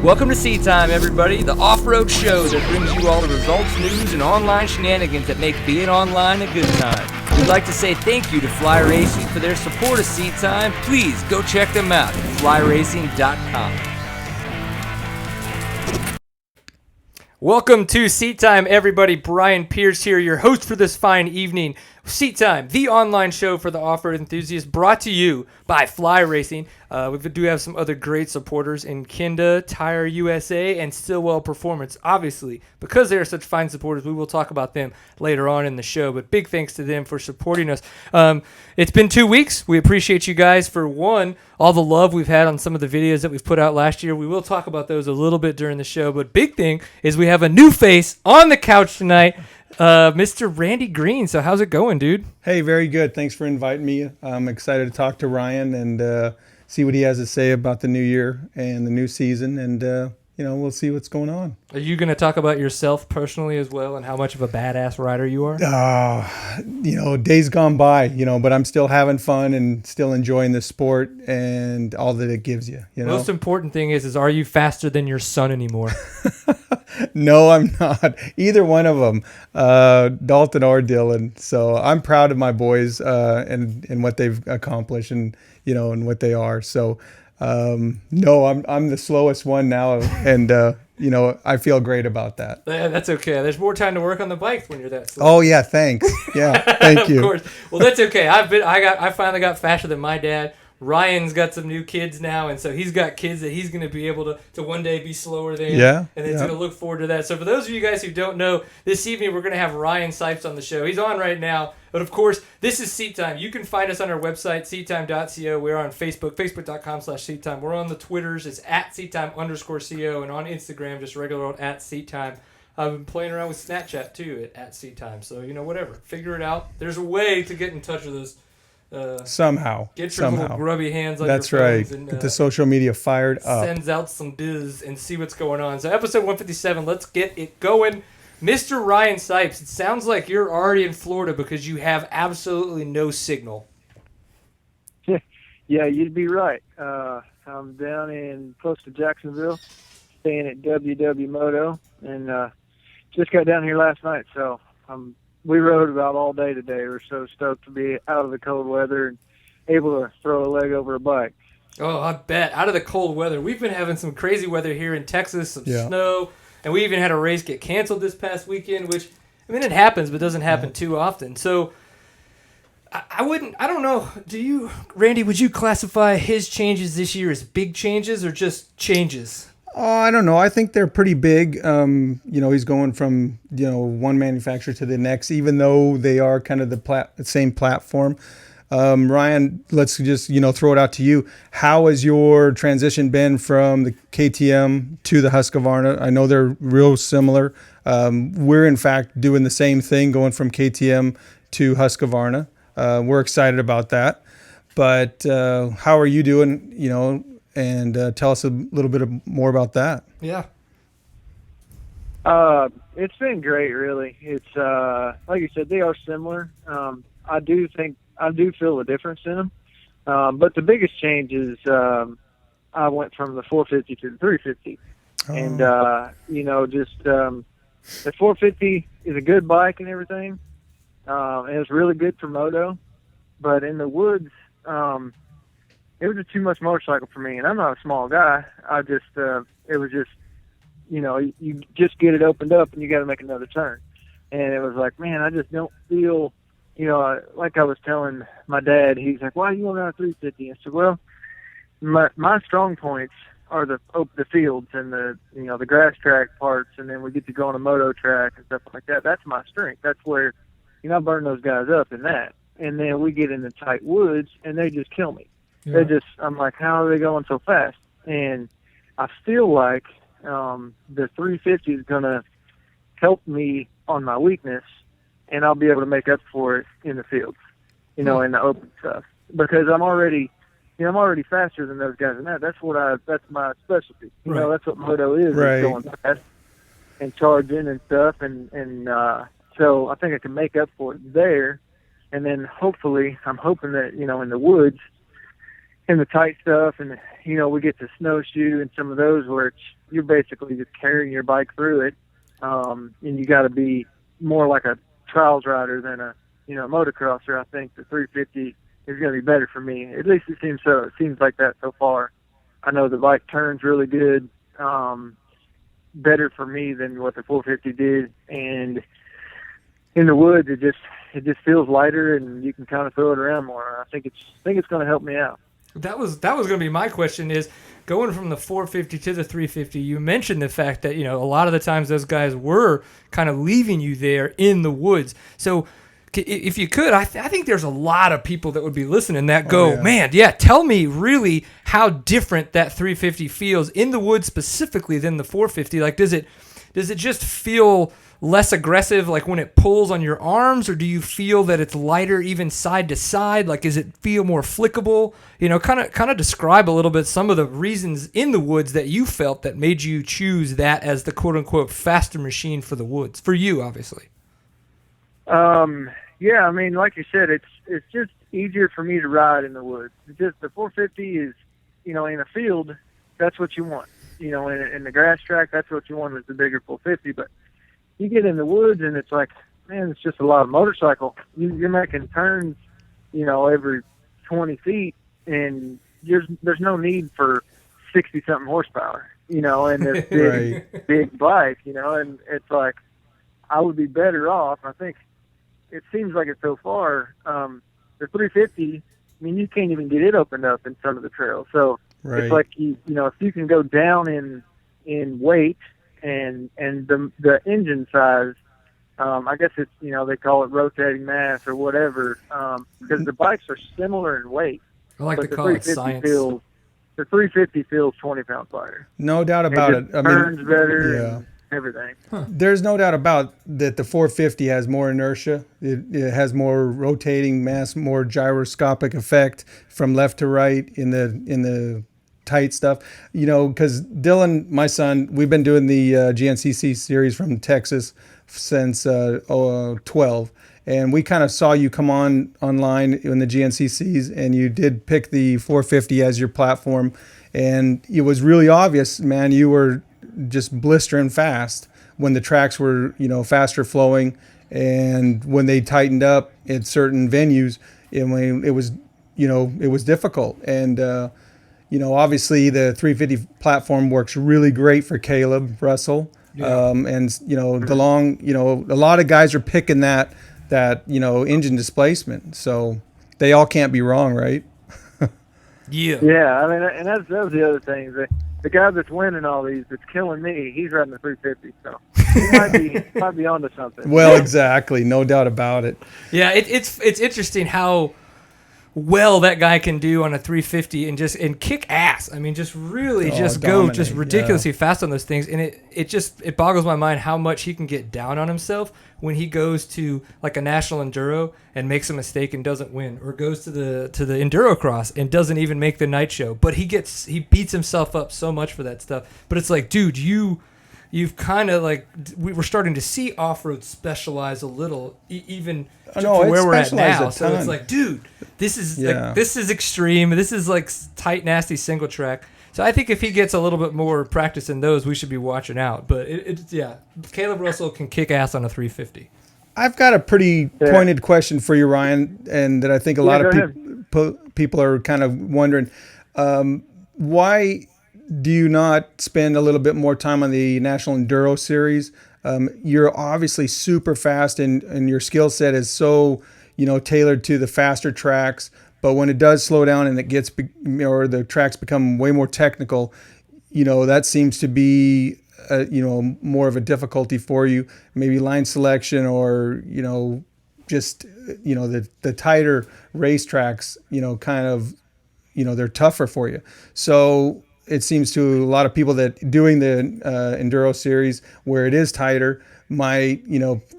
Welcome to Seat Time, everybody, the off-road show that brings you all the results, news, and online shenanigans that make being online a good time. We'd like to say thank you to Fly Racing for their support of Seat Time. Please go check them out at flyracing.com. Welcome to Seat Time, everybody. Brian Pierce here, your host for this fine evening. Seat Time, the online show for the off-road enthusiasts, brought to you by Fly Racing. We do have some other great supporters in Kenda Tire USA and Stillwell Performance. Obviously, because they are such fine supporters, we will talk about them later on in the show. But big thanks to them for supporting us. It's been 2 weeks. We appreciate you guys for, one, all the love we've had on some of the videos that we've put out last year. We will talk about those a little bit during the show. But big thing is we have a new face on the couch tonight. Mr. Randy Green. So how's it going, dude? Hey, very good. Thanks for inviting me. I'm excited to talk to Ryan and see what he has to say about the new year and the new season. And, we'll see what's going on. Are you going to talk about yourself personally as well and how much of a badass rider you are? Days gone by, but I'm still having fun and still enjoying the sport and all that it gives you. Most important thing is are you faster than your son anymore? No, I'm not. Either one of them, Dalton or Dylan. So I'm proud of my boys and what they've accomplished and what they are. So no, I'm the slowest one now, and I feel great about that. Yeah, that's okay. There's more time to work on the bike when you're that slow. Oh yeah, thanks. Yeah, thank you. Of course. Well, that's okay. I finally got faster than my dad. Ryan's got some new kids now, and so he's got kids that he's going to be able to one day be slower than. Yeah. And he's going to look forward to that. So for those of you guys who don't know, this evening we're going to have Ryan Sipes on the show. He's on right now. But of course, this is Seat Time. You can find us on our website, seattime.co. We're on Facebook, facebook.com/seattime. We're on the Twitters. It's at seattime_co. And on Instagram, just regular old at seattime. I've been playing around with Snapchat too at seattime. So, whatever. Figure it out. There's a way to get in touch with us. Somehow. Get your little grubby hands on That's your right. phones and get the social media fired up. Sends out some biz and see what's going on. So episode 157, let's get it going. Mr. Ryan Sipes, it sounds like you're already in Florida because you have absolutely no signal. Yeah, you'd be right. I'm down in close to Jacksonville, staying at WW Moto, and just got down here last night, so we rode about all day today. We're so stoked to be out of the cold weather and able to throw a leg over a bike. Oh, I bet. Out of the cold weather. We've been having some crazy weather here in Texas, some snow, and we even had a race get canceled this past weekend, which, it happens, but doesn't happen too often. So I don't know. Randy, would you classify his changes this year as big changes or just changes? I don't know. I think they're pretty big. He's going from, one manufacturer to the next, even though they are kind of the same platform. Ryan, let's just, throw it out to you. How has your transition been from the KTM to the Husqvarna? I know they're real similar. We're, in fact, doing the same thing, going from KTM to Husqvarna. We're excited about that. But how are you doing, and tell us a little bit more about that. Yeah. It's been great, really. It's like you said, they are similar. I do feel the difference in them. But the biggest change is I went from the 450 to the 350. Oh. And, the 450 is a good bike and everything. And it's really good for moto. But in the woods, it was just too much motorcycle for me, and I'm not a small guy. It was just, you just get it opened up and you got to make another turn. And it was like, man, I just don't feel, like I was telling my dad, he's like, why are you going around 350? I said, well, my strong points are the fields and the grass track parts, and then we get to go on a moto track and stuff like that. That's my strength. That's where, I burn those guys up in that. And then we get in the tight woods and they just kill me. Yeah. I'm like, how are they going so fast? And I feel like the 350 is going to help me on my weakness, and I'll be able to make up for it in the fields, in the open stuff. Because I'm already faster than those guys, and that's my specialty. That's what moto is, right. Is going fast and charging and stuff, and so I think I can make up for it there. And then hopefully, I'm hoping that, in the woods, in the tight stuff, and we get to snowshoe and some of those where you're basically just carrying your bike through it, and you got to be more like a trials rider than a motocrosser. I think the 350 is going to be better for me. At least it seems so. It seems like that so far. I know the bike turns really good, better for me than what the 450 did, and in the woods it just feels lighter, and you can kind of throw it around more. I think it's going to help me out. That was going to be my question, is going from the 450 to the 350. You mentioned the fact that, a lot of the times those guys were kind of leaving you there in the woods. So if you could, I think there's a lot of people that would be listening that go, man, tell me really how different that 350 feels in the woods specifically than the 450. Like, does it just feel less aggressive, like when it pulls on your arms, or do you feel that it's lighter even side to side? Like, does it feel more flickable? Kind of describe a little bit some of the reasons in the woods that you felt that made you choose that as the quote unquote faster machine for the woods, for you, obviously. Yeah, I mean, like you said, it's just easier for me to ride in the woods. It's just the 450 is, in a field, that's what you want. In the grass track, that's what you want, is the bigger 450. But you get in the woods and it's like, man, it's just a lot of motorcycle. You're making turns, every 20 feet, and there's no need for 60-something horsepower, in this big, big bike, and it's like, I would be better off. I think it seems like it so far. The 350, I mean, you can't even get it opened up in some of the trails. So it's like, if you can go down in weight and the engine size, I guess it's, they call it rotating mass or whatever, because the bikes are similar in weight. I like to call it science. The 350 feels 20 pounds lighter. No doubt about it. I mean, turns better and everything. There's no doubt about that. The 450 has more inertia. It has more rotating mass, more gyroscopic effect from left to right in the tight stuff. Because Dylan, my son, we've been doing the GNCC series from Texas since 12. And we kind of saw you come online in the GNCCs, and you did pick the 450 as your platform. And it was really obvious, man, you were just blistering fast when the tracks were, faster flowing. And when they tightened up at certain venues, it was difficult. And, obviously the 350 platform works really great for Caleb Russell. Yeah. And, DeLong, a lot of guys are picking that engine displacement. So they all can't be wrong, right? Yeah. Yeah, I mean, and that's the other thing. The guy that's winning all these, that's killing me, he's riding the 350, so he might be onto something. Well, exactly, no doubt about it. Yeah, it's interesting how well that guy can do on a 350 and kick ass. I mean, just really go just ridiculously fast on those things, and it boggles my mind how much he can get down on himself when he goes to like a national enduro and makes a mistake and doesn't win, or goes to the enduro cross and doesn't even make the night show. But he beats himself up so much for that stuff. But it's like, dude, you've kind of like, we're starting to see off-road specialize a little, even to where we're at now. So it's like, dude, this is extreme. This is like tight, nasty single track. So I think if he gets a little bit more practice in those, we should be watching out. But Caleb Russell can kick ass on a 350. I've got a pretty pointed question for you, Ryan, and that I think a lot of people are kind of wondering. Why do you not spend a little bit more time on the National Enduro Series? You're obviously super fast, and your skill set is so tailored to the faster tracks. But when it does slow down and it gets, or the tracks become way more technical, that seems to be more of a difficulty for you. Maybe line selection, or just the tighter racetracks, kind of they're tougher for you. So it seems to a lot of people that doing the Enduro Series, where it is tighter, might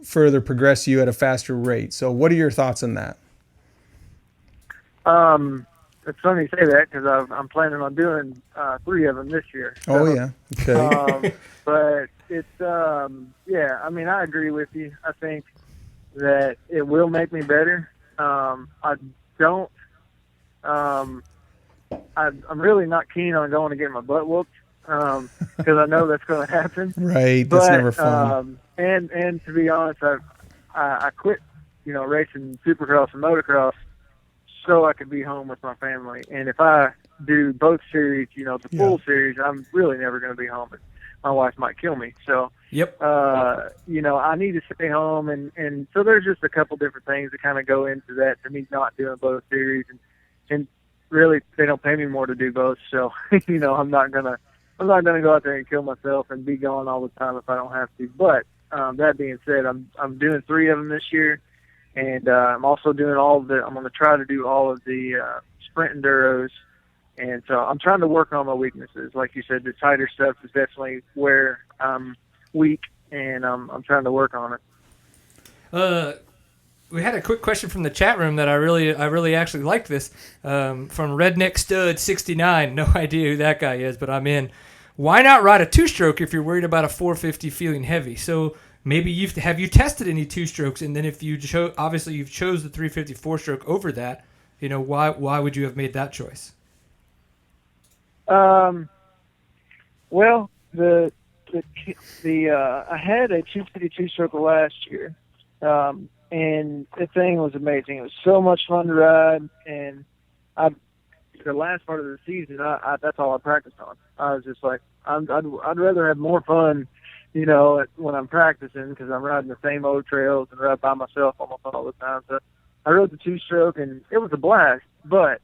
further progress you at a faster rate. So what are your thoughts on that? It's funny you say that, because I'm planning on doing 3 of them this year. So, oh yeah, okay. But it's I mean, I agree with you. I think that it will make me better. I don't I'm really not keen on going to get my butt whooped because I know that's going to happen. Right. But That's never fun. and to be honest, I quit, racing supercross and motocross so I could be home with my family. And if I do both series, the full series, I'm really never going to be home. My wife might kill me. So, Yep. I need to stay home. And so there's just a couple different things that kind of go into that for me not doing both series. And really, they don't pay me more to do both. So, I'm not going to go out there and kill myself and be gone all the time if I don't have to. But that being said, I'm doing 3 of them this year. And I'm also doing I'm going to try to do all of the sprint enduros. And so I'm trying to work on my weaknesses. Like you said, the tighter stuff is definitely where I'm weak, and I'm trying to work on it. We had a quick question from the chat room that I really actually liked this from Redneck Stud 69. No idea who that guy is, but I'm in. Why not ride a 2-stroke if you're worried about a 450 feeling heavy? So maybe have you tested any 2-strokes, and then if you obviously you've chose the 350 4-stroke over that, why would you have made that choice? Well, I had a 250 stroke last year, and the thing was amazing. It was so much fun to ride, and the last part of the season, that's all I practiced on. I was just like, I'd rather have more fun, when I'm practicing, because I'm riding the same old trails and ride by myself almost all the time. So I rode the 2-stroke, and it was a blast, but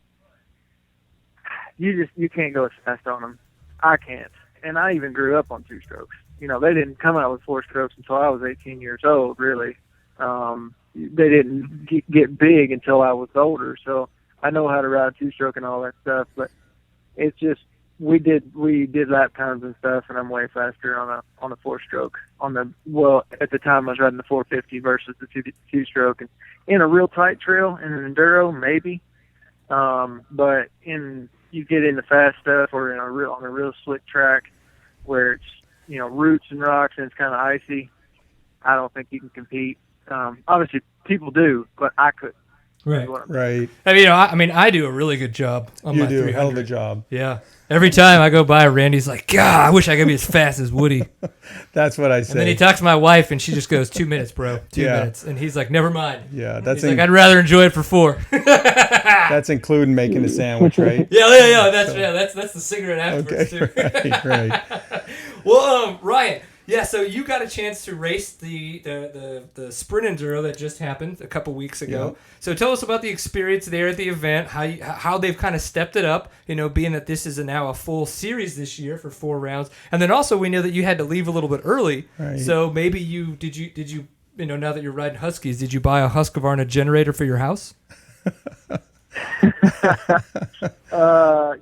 you can't go as fast on them. I can't. And I even grew up on 2-strokes. They didn't come out with 4-strokes until I was 18 years old, really. They didn't get big until I was older. So I know how to ride 2-stroke and all that stuff, but it's just, we did lap times and stuff, and I'm way faster on a 4-stroke at the time I was riding the 450 versus the 2-stroke, and in a real tight trail in an enduro, maybe. But you get into fast stuff or on a real slick track where it's, roots and rocks and it's kind of icy, I don't think you can compete. Obviously people do, but I couldn't. Right. I do a really good job on my 300. You do a hell of a job. Yeah. Every time I go by, Randy's like, God, I wish I could be as fast as Woody. That's what I say. And then he talks to my wife, and she just goes, 2 minutes, bro. 2 minutes. And he's like, never mind. Yeah, he's like, I'd rather enjoy it for 4. That's including making a sandwich, right? Yeah. That's the cigarette afterwards, okay, too. Right. Well, Ryan, yeah, so you got a chance to race the sprint enduro that just happened a couple weeks ago. Yep. So tell us about the experience there at the event, how they've kind of stepped it up, being that this is now a full series this year for 4 rounds. And then also we know that you had to leave a little bit early. Right. So maybe did you now that you're riding Huskies, did you buy a Husqvarna generator for your house?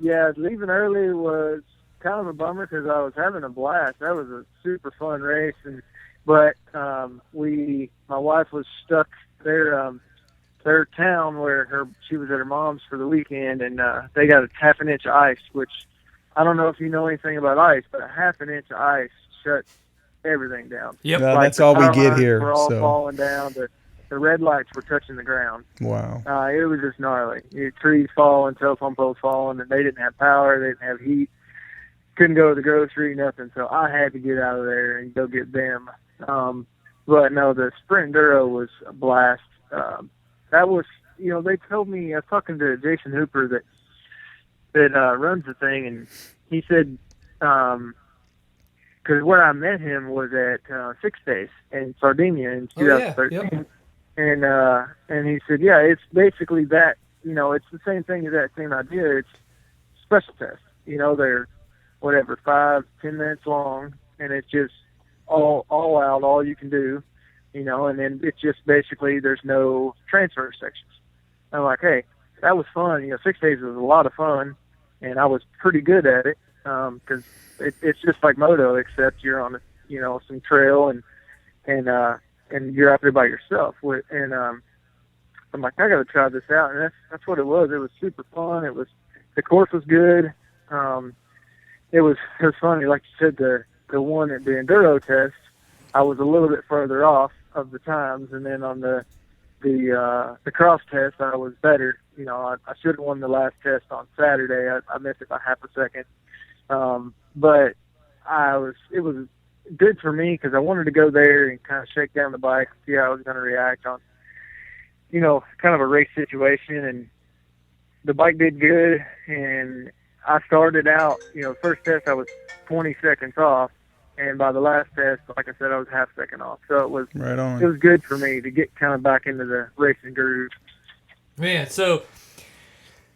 Yeah, leaving early was kind of a bummer because I was having a blast. That was a super fun race, but my wife was stuck there. Their town where she was at her mom's for the weekend, and they got a half an inch of ice, which I don't know if you know anything about ice, but a half an inch of ice shuts everything down. Yep, well, that's all we get here. We're all falling down. The red lights were touching the ground. Wow. It was just gnarly. Trees falling, telephone poles falling, and they didn't have power. They didn't have heat. Couldn't go to the grocery, nothing. So I had to get out of there and go get them. But no, the sprint enduro was a blast. That was, they told me, I was talking to Jason Hooper that runs the thing, and he said, because where I met him was at 6 Days in Sardinia in 2013. Yeah. And he said, yeah, it's basically that, it's the same thing as that same idea. It's special tests. They're 5-10 minutes long, and it's just all out, all you can do, and then it's just basically there's no transfer sections. I'm like, hey, that was fun. 6 Days was a lot of fun, and I was pretty good at it because it's just like moto, except you're on some trail and you're out there by yourself. And I'm like, I got to try this out, and that's what it was. It was super fun. The course was good. It was funny, like you said, the one at the enduro test, I was a little bit further off of the times, and then on the cross test, I was better, I should have won the last test on Saturday. I missed it by half a second. But it was good for me because I wanted to go there and kind of shake down the bike, see how I was going to react on, kind of a race situation. And the bike did good. And I started out, first test I was 20 seconds off. And by the last test, like I said, I was half second off. So it was right on. It was good for me to get kind of back into the racing groove. Man, so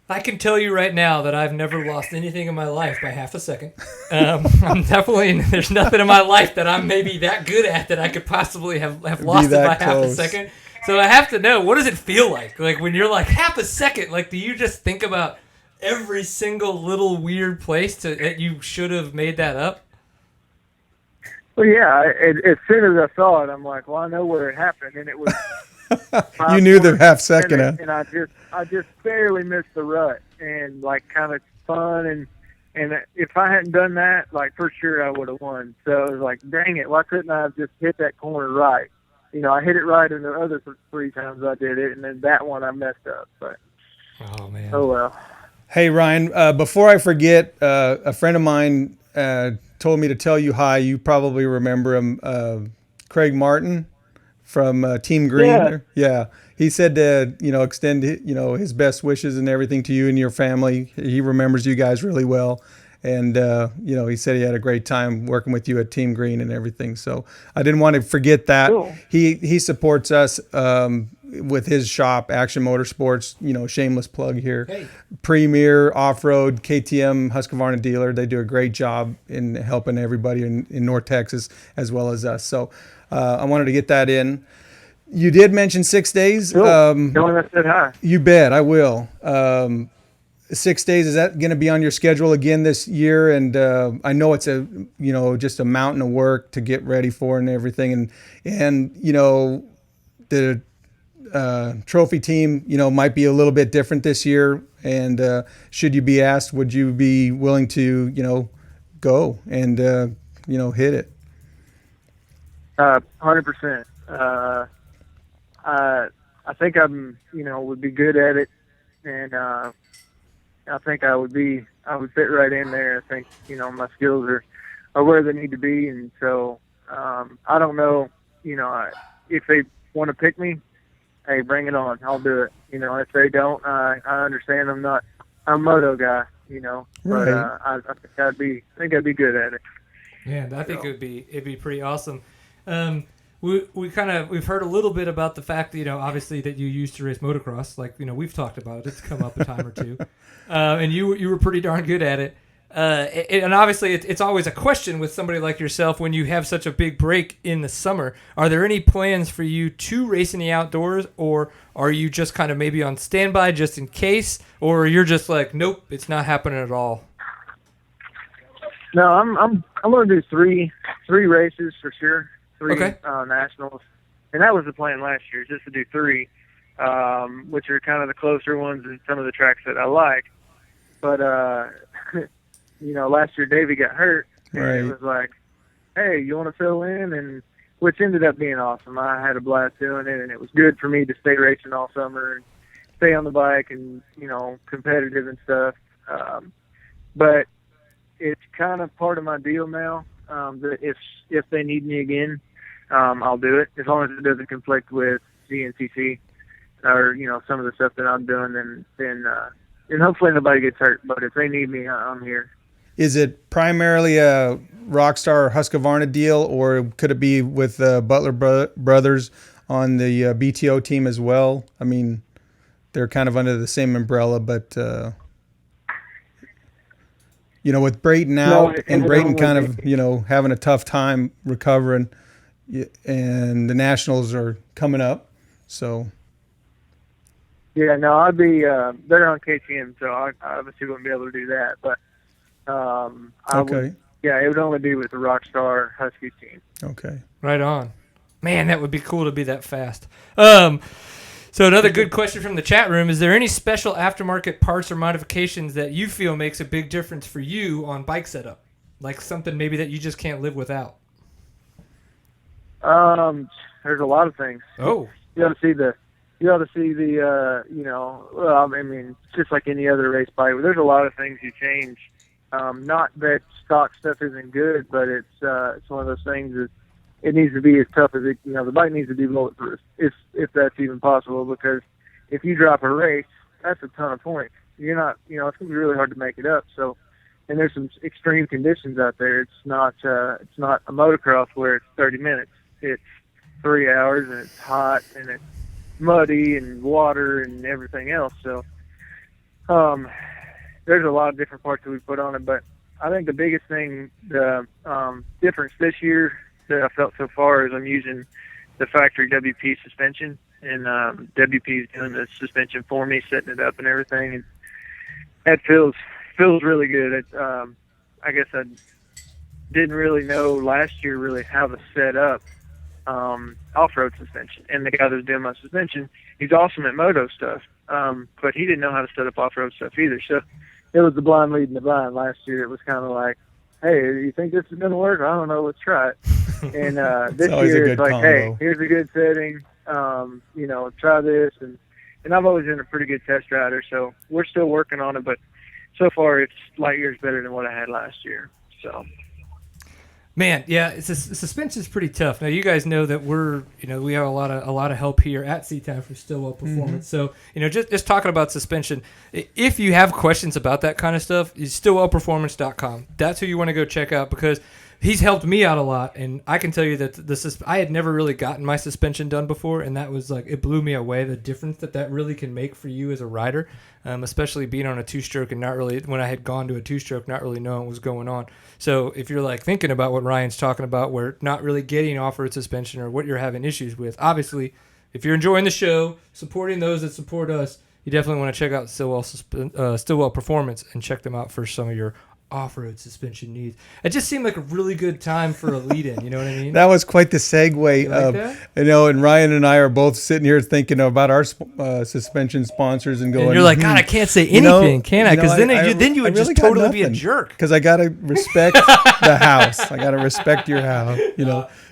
I can tell you right now that I've never lost anything in my life by half a second. I'm definitely, there's nothing in my life that I'm maybe that good at that I could possibly have lost it by half a second. So I have to know, what does it feel like? Like when you're like half a second, like do you just think about every single little weird place that you should have made that up? Well, yeah, as soon as I saw it, I'm like, well, I know where it happened. And it was you knew the half second, huh? And I just barely missed the rut, and like kind of fun, and if I hadn't done that, like for sure I would have won. So it was like, dang it, why couldn't I have just hit that corner right? I hit it right in the other 3 times I did it, and then that one I messed up. But oh man, oh well. Hey Ryan, before I forget, a friend of mine told me to tell you hi. You probably remember him, Craig Martin from Team Green. Yeah. There. Yeah. He said to, extend, his best wishes and everything to you and your family. He remembers you guys really well. And, he said he had a great time working with you at Team Green and everything. So I didn't want to forget that. Cool. He supports us with his shop, Action Motorsports, shameless plug here. Hey. Premier Off-Road, KTM, Husqvarna dealer. They do a great job in helping everybody in North Texas as well as us. So I wanted to get that in. You did mention 6 days. Cool. Tell him I said hi. You bet, I will. 6 days, is that going to be on your schedule again this year? And I know it's just a mountain of work to get ready for and everything. And the trophy team, might be a little bit different this year. And should you be asked, would you be willing to, go and, hit it? 100%. I think I'm, would be good at it. And I think I would fit right in there. I think, my skills are where they need to be. And so, I don't know, if they want to pick me, hey, bring it on. I'll do it. If they don't, I understand I'm a moto guy, but, Right. I think I'd be good at it. Yeah, I think it'd be pretty awesome. We've heard a little bit about the fact that, obviously that you used to race motocross, like, we've talked about it. It's come up a time or two. And you were pretty darn good at it. And obviously it's always a question with somebody like yourself when you have such a big break in the summer. Are there any plans for you to race in the outdoors, or are you just kind of maybe on standby just in case, or you're just like, nope, it's not happening at all? No, I'm going to do three races for sure. 3 Okay. Nationals, and that was the plan last year, just to do 3, which are kind of the closer ones and some of the tracks that I like. But last year Davey got hurt, and Right. it was like, hey, you want to fill in? And which ended up being awesome. I had a blast doing it, and it was good for me to stay racing all summer and stay on the bike and competitive and stuff. But it's kind of part of my deal now. That if they need me again, I'll do it as long as it doesn't conflict with GNCC or some of the stuff that I'm doing. Then hopefully nobody gets hurt. But if they need me, I'm here. Is it primarily a Rockstar Husqvarna deal, or could it be with Butler Brothers on the BTO team as well? I mean, they're kind of under the same umbrella, but with Brayton out and Brayton kind of, having a tough time recovering, and the Nationals are coming up. So. Yeah, no, I'd be, they're on KTM, so I obviously wouldn't be able to do that. But, Okay. It would only be with the Rockstar Husky team. Okay. Right on. Man, that would be cool to be that fast. So another good question from the chat room: is there any special aftermarket parts or modifications that you feel makes a big difference for you on bike setup? Like something maybe that you just can't live without? There's a lot of things. Oh. You got to you ought to see the, well, I mean, just like any other race bike, there's a lot of things you change. Not that stock stuff isn't good, but it's one of those things that it needs to be as tough as it, the bike needs to be bulletproof, if that's even possible, because if you drop a race, that's a ton of points. You're not, it's going to be really hard to make it up. So, and there's some extreme conditions out there. It's not a motocross where it's 30 minutes. It's 3 hours, and it's hot, and it's muddy, and water, and everything else. So, there's a lot of different parts that we put on it, but I think the biggest thing, the difference this year that I felt so far is I'm using the factory WP suspension, and WP is doing the suspension for me, setting it up and everything, and that feels really good. I guess I didn't really know last year really how to set up off-road suspension, and the guy that's doing my suspension, he's awesome at moto stuff, but he didn't know how to set up off-road stuff either. So it was the blind leading the blind. Last year it was kind of like, hey, you think this is going to work? I don't know, let's try it. And this year it's like, combo. Hey, here's a good setting, try this, and I've always been a pretty good test rider, so we're still working on it, but so far it's light years better than what I had last year. So Man, yeah, suspension's pretty tough. Now you guys know that we have a lot of help here at C-Time for Stillwell Performance. So just talking about suspension, if you have questions about that kind of stuff, stillwellperformance.com. That's who you want to go check out, because he's helped me out a lot, and I can tell you that I had never really gotten my suspension done before, and that was like, it blew me away, the difference that really can make for you as a rider, especially being on a two-stroke and not really, when I had gone to a two-stroke, not really knowing what was going on. So if you're like thinking about what Ryan's talking about, where not really getting off-road suspension or what you're having issues with, obviously, if you're enjoying the show, supporting those that support us, you definitely want to check out Stillwell Performance and check them out for some of your off-road suspension needs. It just seemed like a really good time for a lead-in. You know what I mean? That was quite the segue. You like that? And Ryan and I are both sitting here thinking about our suspension sponsors and going. And you're like, God, I can't say anything, can I? Because then you would really just totally be a jerk. Because I gotta respect the house. I gotta respect your house.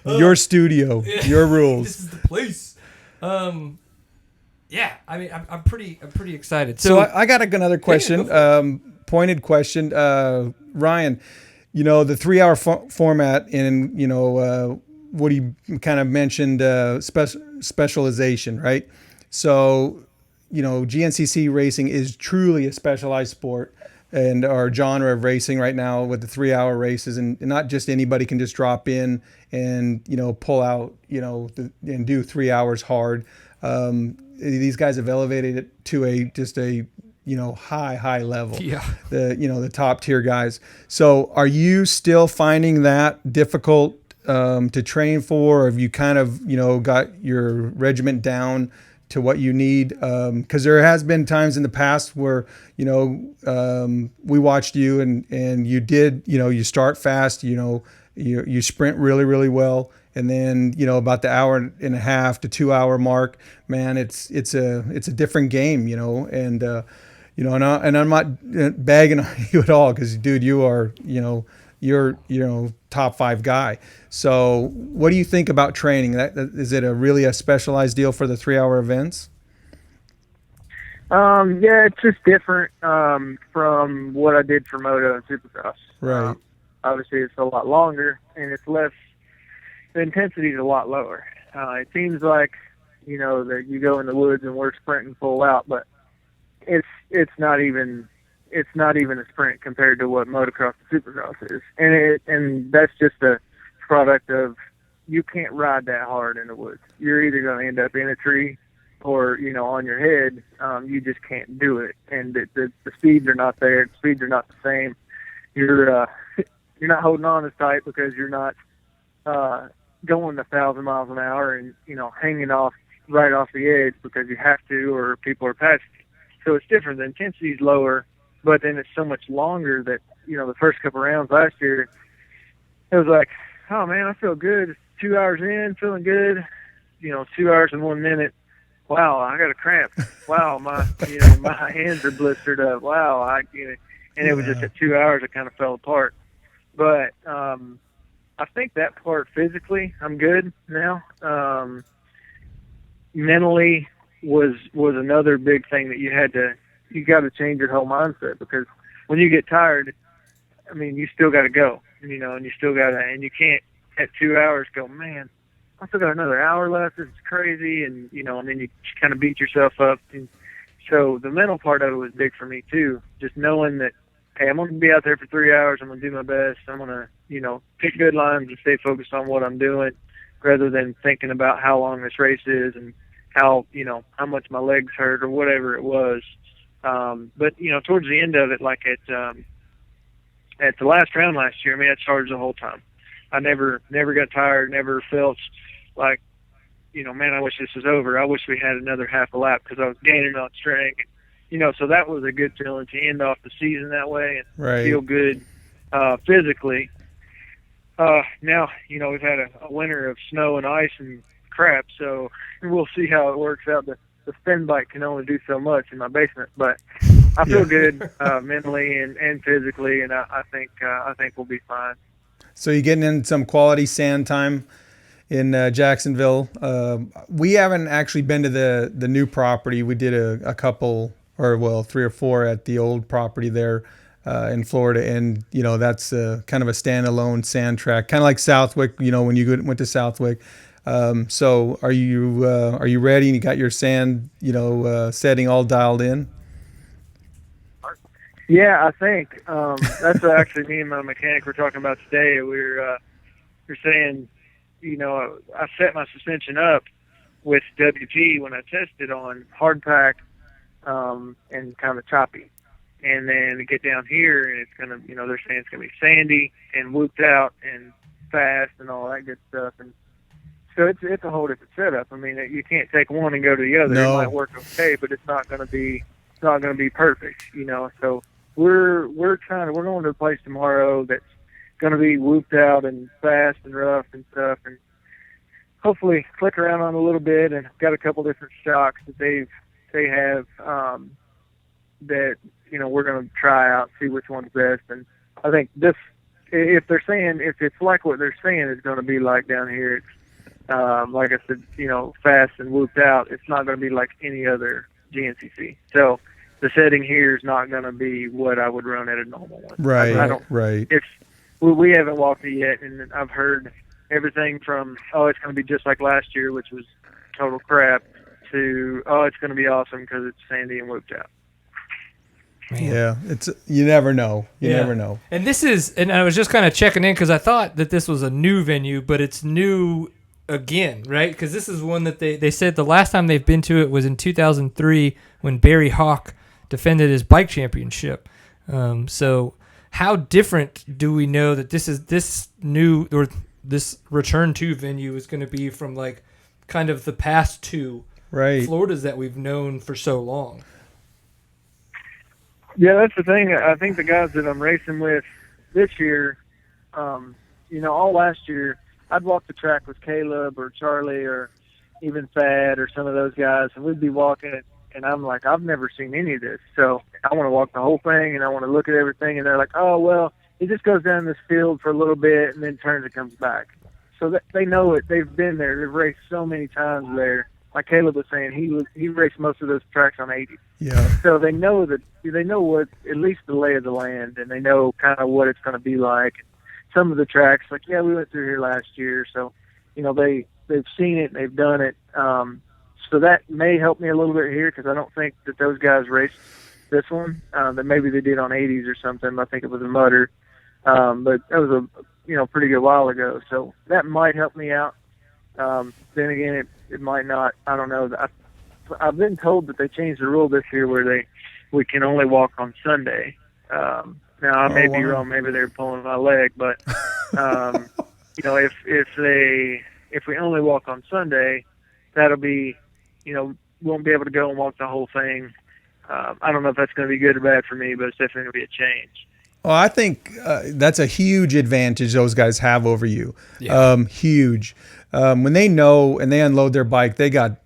Your studio, your rules. This is the place. Yeah, I mean, I'm pretty excited. So I got another question. Pointed question, Ryan. The 3-hour format, and what he kind of mentioned, specialization, right? So, GNCC racing is truly a specialized sport, and our genre of racing right now with the 3-hour races, and not just anybody can just drop in and pull out and do 3 hours hard. These guys have elevated it to a high level. Yeah. The top tier guys. So are you still finding that difficult to train for? Or have you kind of, got your regiment down to what you need? Because there has been times in the past where, we watched you and you did, you start fast, you sprint really, really well. And then, about the hour and a half to 2 hour mark, man, it's a different game, and I'm not bagging on you at all, because dude, you are, you're top 5 guy. So what do you think about training? Is it really a specialized deal for the 3-hour events? Yeah, it's just different from what I did for moto and supercross. Right. Obviously, it's a lot longer, and it's less. The intensity is a lot lower. It seems like that you go in the woods and we're sprinting full out, but it's not even a sprint compared to what motocross and supercross is, and that's just a product of, you can't ride that hard in the woods. You're either going to end up in a tree or on your head. You just can't do it, and the speeds are not there. The speeds are not the same. You're not holding on as tight because you're not going 1,000 miles an hour and hanging off right off the edge because you have to, or people are passing. So it's different. The intensity is lower, but then it's so much longer that, the first couple rounds last year, it was like, oh man, I feel good. 2 hours in, feeling good. 2 hours and 1 minute. Wow, I got a cramp. Wow, my my hands are blistered up. Wow, and it was just at 2 hours it kind of fell apart. But I think that part physically, I'm good now. Mentally, was another big thing that you got to change your whole mindset, because when you get tired, I mean, you still got to go, and you still got to, and you can't at 2 hours go, man, I still got another hour left. This is crazy. And, and then you kind of beat yourself up. And so the mental part of it was big for me too. Just knowing that, hey, I'm going to be out there for 3 hours. I'm going to do my best. I'm going to, pick good lines and stay focused on what I'm doing, rather than thinking about how long this race is and how much my legs hurt or whatever it was. But towards the end of it, like at the last round last year, I mean, I charged the whole time. I never got tired, never felt like, man, I wish this was over. I wish we had another half a lap, because I was gaining on strength. So that was a good feeling to end off the season that way and feel good physically. Now, we've had a winter of snow and ice and crap, so we'll see how it works out. The spin bike can only do so much in my basement, but I feel good mentally and physically, and I think we'll be fine. So you're getting in some quality sand time in Jacksonville. We haven't actually been to the new property. We did a couple, or 3 or 4 at the old property there in Florida, and that's kind of a standalone sand track, kind of like Southwick. When you went to Southwick. So are you ready? And you got your sand setting all dialed in? Yeah, I think that's what actually me and my mechanic were talking about today. We're saying, I set my suspension up with WP when I tested on hard pack and kind of choppy, and then to get down here, and it's gonna, they're saying it's gonna be sandy and whooped out and fast and all that good stuff, and so it's a whole different setup. I mean, you can't take one and go to the other. No. It might work okay, but it's not gonna be perfect, So we're going to a place tomorrow that's going to be whooped out and fast and rough and stuff, and hopefully click around on a little bit, and got a couple different shocks that they have that we're going to try out, see which one's best. And I think this, if it's like what they're saying it's going to be like down here, it's like I said, fast and whooped out. It's not going to be like any other GNCC. So the setting here is not going to be what I would run at a normal one. Right. Right. We haven't walked it yet, and I've heard everything from, it's going to be just like last year, which was total crap, to, it's going to be awesome because it's sandy and whooped out. Man. Yeah, you never know. You never know. And and I was just kind of checking in because I thought that this was a new venue, but it's new again, right? Because this is one that they said the last time they've been to it was in 2003 when Barry Hawk defended his bike championship. So how different do we know that this new, or this return to venue is going to be from like kind of the past two Floridas that we've known for so long? Yeah, that's the thing. I think the guys that I'm racing with this year, all last year, I'd walk the track with Caleb or Charlie or even Thad or some of those guys, and we'd be walking it, and I'm like, I've never seen any of this. So I want to walk the whole thing, and I want to look at everything, and they're like, oh, well, it just goes down this field for a little bit and then turns and comes back. So they know it. They've been there. They've raced so many times there. Like Caleb was saying, he raced most of those tracks on 80. Yeah. So they know what, at least the lay of the land, and they know kind of what it's going to be like. Some of the tracks, like, yeah, we went through here last year, so they've seen it and they've done it. So that may help me a little bit here, because I don't think that those guys raced this one. That maybe they did on 80s or something. I think it was a mudder, but that was a pretty good while ago. So that might help me out. Then again, it might not. I don't know. I've been told that they changed the rule this year where we can only walk on Sunday. Now I may be wrong. Maybe they're pulling my leg, but if we only walk on Sunday, that'll be, won't be able to go and walk the whole thing. I don't know if that's going to be good or bad for me, but it's definitely going to be a change. Well, I think that's a huge advantage those guys have over you. Yeah. Huge. When they know and they unload their bike, they've got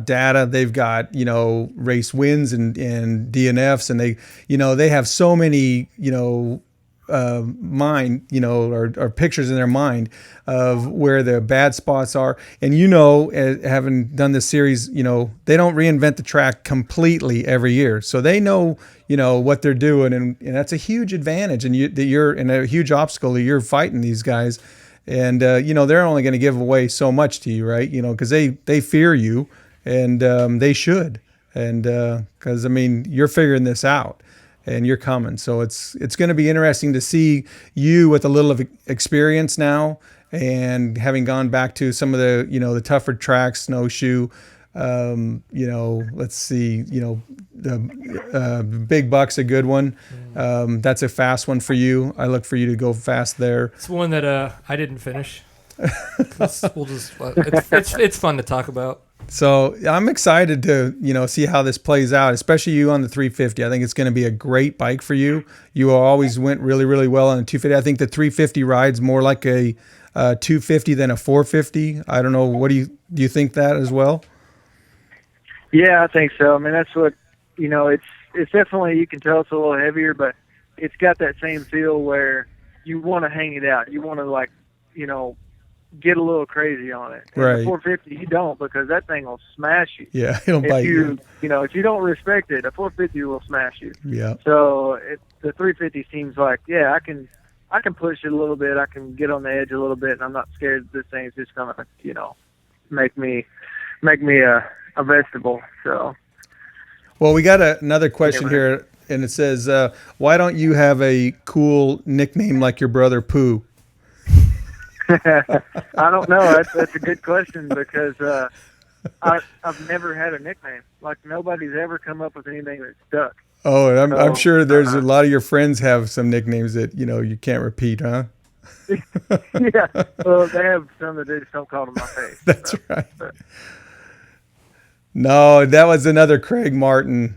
data, they've got, race wins and DNFs, and they have so many, mind, or pictures in their mind of where the bad spots are. And having done this series, they don't reinvent the track completely every year, so they know what they're doing, and that's a huge advantage. And you're in a huge obstacle that you're fighting these guys, and they're only going to give away so much to you, right? Because they fear you, and they should, and because you're figuring this out. And you're coming. So it's going to be interesting to see you with a little of experience now, and having gone back to some of the, the tougher tracks, snowshoe, let's see, the Big Buck's a good one. That's a fast one for you. I look for you to go fast there. It's one that I didn't finish. It's fun to talk about. So I'm excited to, see how this plays out, especially you on the 350. I think it's going to be a great bike for you. You always went really, really well on the 250. I think the 350 rides more like a 250 than a 450. I don't know. What do you think that as well? Yeah, I think so. That's what, it's definitely, you can tell it's a little heavier, but it's got that same feel where you want to hang it out. You want to get a little crazy on it. And right. The 450 you don't, because that thing will smash you. Yeah, it'll bite you. If you don't respect it, a 450 will smash you. Yeah. So the 350 seems like, I can push it a little bit. I can get on the edge a little bit, and I'm not scared that this thing's just gonna make me a vegetable. So. Well, we got another question here, and it says, why don't you have a cool nickname like your brother Pooh? I don't know. That's a good question, because I've never had a nickname. Like, nobody's ever come up with anything that stuck. Oh, and I'm sure there's a lot of your friends have some nicknames that you can't repeat, huh? Yeah. Well, they have some that they just don't call to my face. That's right. But. No, that was another Craig Martin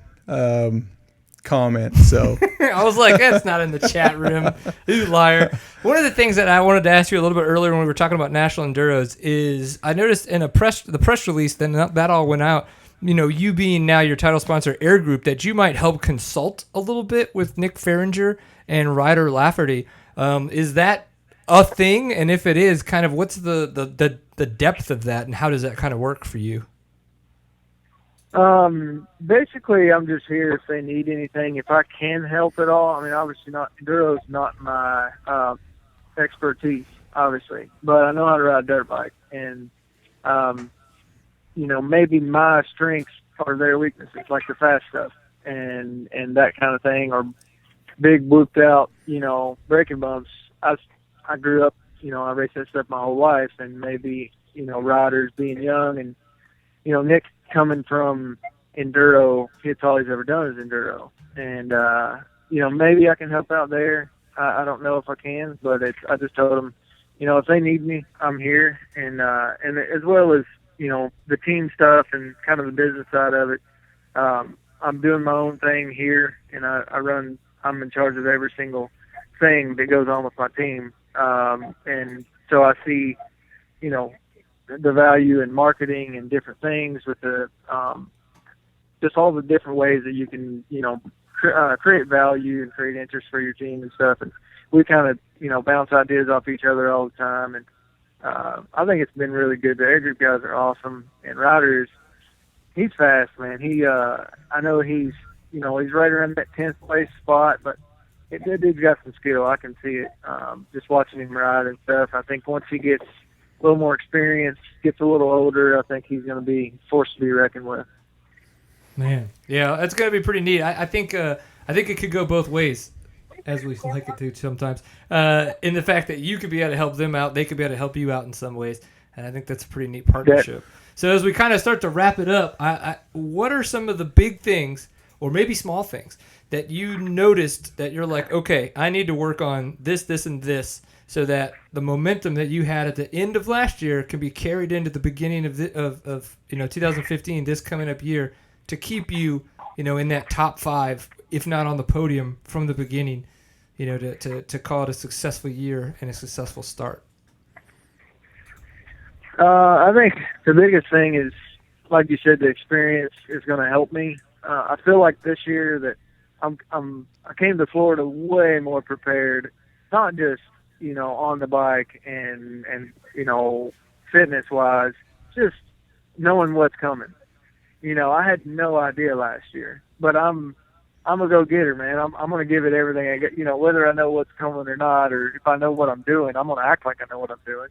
comment. So I was like, that's not in the chat room. You liar. One of the things that I wanted to ask you a little bit earlier when we were talking about National Enduros is I noticed in the press release, then that all went out, you being now your title sponsor, Air Group, that you might help consult a little bit with Nick Farringer and Ryder Lafferty. Is that a thing? And if it is, kind of what's the depth of that, and how does that kind of work for you? Basically, I'm just here if they need anything. If I can help at all, obviously Enduro's not my expertise, obviously, but I know how to ride a dirt bike, and maybe my strengths are their weaknesses, like the fast stuff and that kind of thing, or big whooped out, braking bumps. I grew up, I raced that stuff my whole life, and maybe riders being young, and Nick coming from enduro, it's all he's ever done is enduro, and maybe I can help out there. I don't know if I can, but I just told them, if they need me, I'm here, and as well as the team stuff and kind of the business side of it. I'm doing my own thing here, and I'm in charge of every single thing that goes on with my team, and so I see the value in marketing and different things with the just all the different ways that you can create value and create interest for your team and stuff. And we kind of bounce ideas off each other all the time. And I think it's been really good. The Air Group guys are awesome, and Ryder he's fast, man. I know he's right around that 10th place spot, but that dude's got some skill. I can see it just watching him ride and stuff. I think once he gets a little more experience, gets a little older, I think he's going to be forced to be reckoned with. Man, yeah, that's going to be pretty neat. I think it could go both ways, as we like it to sometimes. In the fact that you could be able to help them out, they could be able to help you out in some ways, and I think that's a pretty neat partnership. So as we kind of start to wrap it up, what are some of the big things, or maybe small things, that you noticed that you're like, okay, I need to work on this, this, and this, so that the momentum that you had at the end of last year can be carried into the beginning of 2015, this coming up year, to keep you, in that top 5, if not on the podium from the beginning, to call it a successful year and a successful start? I think the biggest thing is, like you said, the experience is going to help me. I feel like this year that I came to Florida way more prepared, not just, on the bike and fitness wise, just knowing what's coming. I had no idea last year, but I'm a go-getter, man. I'm going to give it everything I get, whether I know what's coming or not, or if I know what I'm doing, I'm going to act like I know what I'm doing.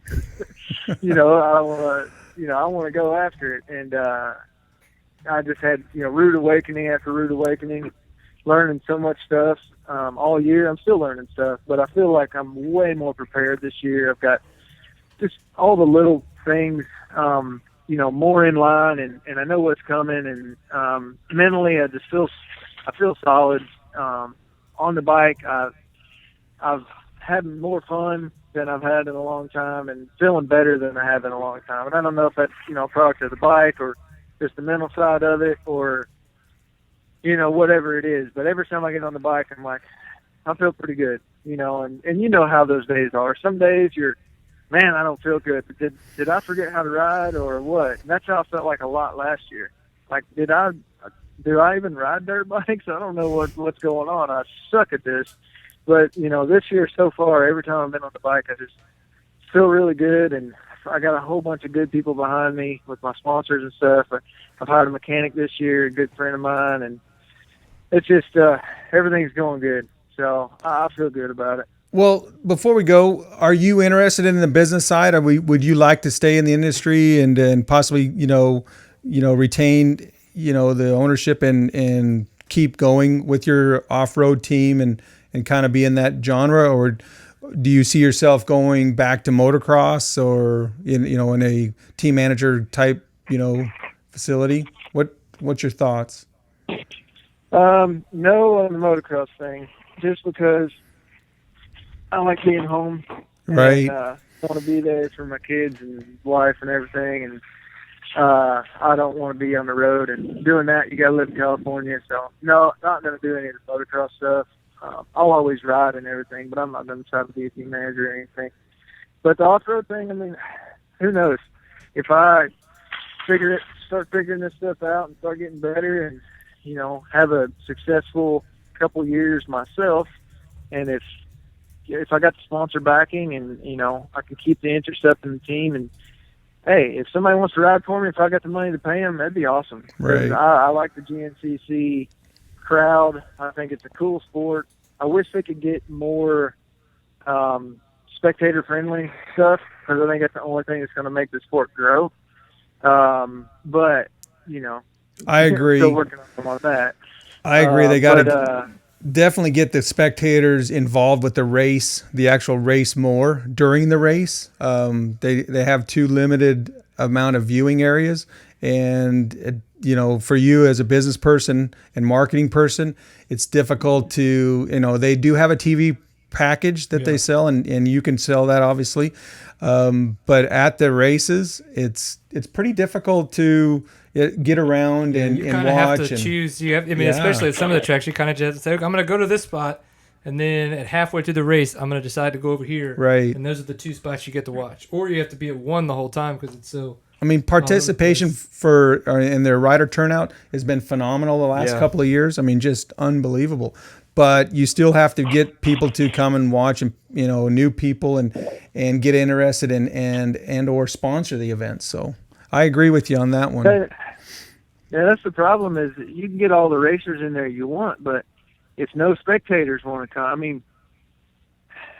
I want to go after it. And I just had, rude awakening after rude awakening, learning so much stuff all year. I'm still learning stuff, but I feel like I'm way more prepared this year. I've got just all the little things, more in line, and I know what's coming. And mentally, I feel solid. On the bike, I've had more fun than I've had in a long time, and feeling better than I have in a long time. And I don't know if that's a product of the bike or just the mental side of it, or whatever it is. But every time I get on the bike, I'm like, I feel pretty good, and you know how those days are. Some days man, I don't feel good. But did I forget how to ride or what? And that's how I felt like a lot last year. Like, do I even ride dirt bikes? I don't know what's going on. I suck at this. But, this year so far, every time I've been on the bike, I just feel really good. And I got a whole bunch of good people behind me with my sponsors and stuff. I've hired a mechanic this year, a good friend of mine. And it's just everything's going good. So I feel good about it. Well, before we go, are you interested in the business side? Would you like to stay in the industry and possibly, retain, the ownership and keep going with your off-road team and kind of be in that genre? Or do you see yourself going back to motocross or in a team manager type, facility? What's your thoughts? No on the motocross thing, just because I like being home. Right. And, want to be there for my kids and wife and everything. And I don't want to be on the road and doing that. You got to live in California. So, no, not going to do any of the motocross stuff. I'll always ride and everything, but I'm not going to try to be a team manager or anything. But the off-road thing, I mean, who knows? If I start figuring this stuff out and start getting better and, have a successful couple years myself, and if I got the sponsor backing and, I can keep the interest up in the team, and hey, if somebody wants to ride for me, if I got the money to pay them, that'd be awesome. Right. I like the GNCC crowd. I think it's a cool sport. I wish they could get more spectator friendly stuff, because I think that's the only thing that's going to make the sport grow. But, I agree. Still working on that. I agree. They got to definitely get the spectators involved with the race, the actual race more during the race. They have too limited amount of viewing areas, and for you as a business person and marketing person, it's difficult to they do have a TV package that they sell, and you can sell that obviously, but at the races, it's pretty difficult to get around and you kind of watch. have to choose. Especially at some of the tracks, you kind of just say, okay, I'm going to go to this spot, and then at halfway through the race, I'm going to decide to go over here. Right. And those are the two spots you get to watch. Or you have to be at one the whole time because it's so... I mean, participation in their rider turnout has been phenomenal the last couple of years. I mean, just unbelievable. But you still have to get people to come and watch, and new people and get interested and or sponsor the event. So I agree with you on that one. Yeah, that's the problem, is that you can get all the racers in there you want, but if no spectators want to come, I mean,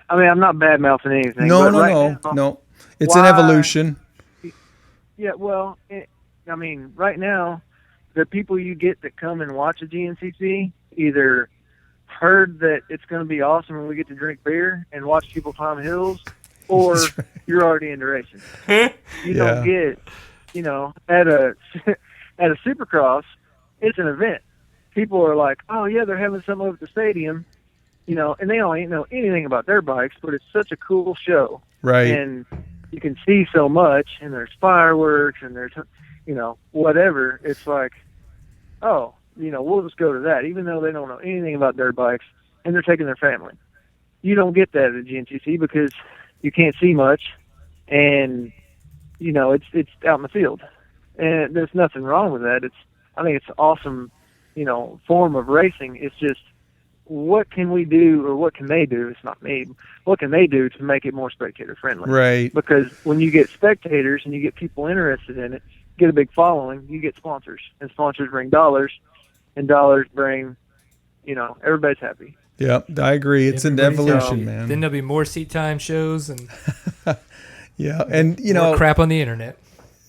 I'm not bad mouthing anything. No. It's an evolution. Yeah, well, right now, the people you get that come and watch a GNCC either heard that it's going to be awesome when we get to drink beer and watch people climb hills, or you're already into racing. You don't get, at a Supercross, it's an event. People are like, oh yeah, they're having something over at the stadium, and they don't know anything about their bikes, but it's such a cool show. Right. And you can see so much, and there's fireworks, and there's, whatever. It's like, oh, we'll just go to that, even though they don't know anything about their bikes, and they're taking their family. You don't get that at a GNCC because you can't see much, and, it's out in the field. And there's nothing wrong with that. I think it's an awesome, form of racing. It's just what can we do, or what can they do? It's not me. What can they do to make it more spectator friendly? Right. Because when you get spectators and you get people interested in it, get a big following, you get sponsors, and sponsors bring dollars, and dollars bring, everybody's happy. Yep, I agree. It's an evolution, man. Then there'll be more seat time shows and yeah, and more crap on the internet.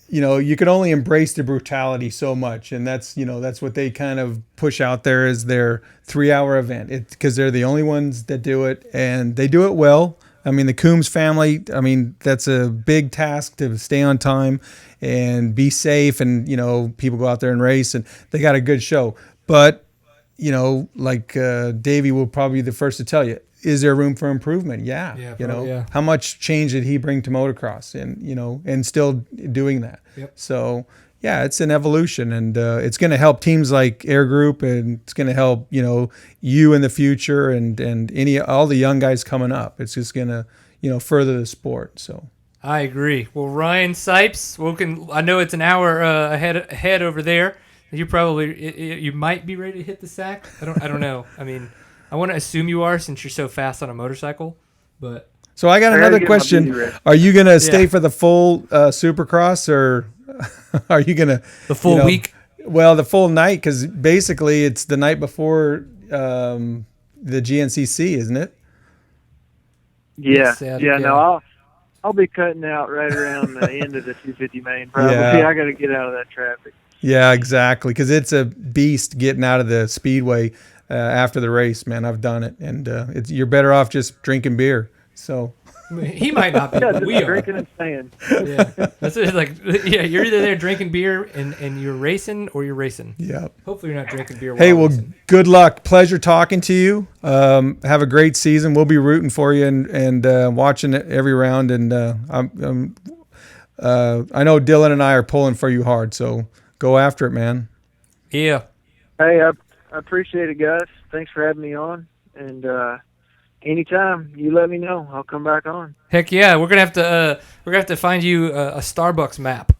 You can only embrace the brutality so much, and that's what they kind of push out there as their 3-hour event. It's because they're the only ones that do it, and they do it well. I mean, the Coombs family, that's a big task to stay on time and be safe, and people go out there and race, and they got a good show. But like Davey will probably be the first to tell you, is there room for improvement? Yeah. How much change did he bring to motocross, and still doing that? Yep. So yeah, it's an evolution, and it's going to help teams like Air Group, and it's going to help you in the future, and all the young guys coming up. It's just going to further the sport. So I agree. Well, Ryan Sipes, I know it's an hour ahead over there. You might be ready to hit the sack. I don't know. I mean, I want to assume you are, since you're so fast on a motorcycle. But so I got another question. Are you going to stay for the full Supercross, or are you going to the full week? Well, the full night, because basically it's the night before the GNCC, isn't it? Yeah. No, I'll be cutting out right around the end of the 250 main. Probably. I got to get out of that traffic. Yeah, exactly. Because it's a beast getting out of the speedway after the race, man. I've done it, and you're better off just drinking beer. So he might not be. But we are drinking and staying. Yeah, that's it. You're either there drinking beer and you're racing, or you're racing. Yeah. Hopefully, you're not drinking beer. Hey, well, racing. Good luck. Pleasure talking to you. Have a great season. We'll be rooting for you and watching it every round. And I know Dylan and I are pulling for you hard. So. Go after it, man. Yeah. Hey, I appreciate it, guys. Thanks for having me on. And anytime you let me know, I'll come back on. Heck yeah, we're gonna have to find you a Starbucks map,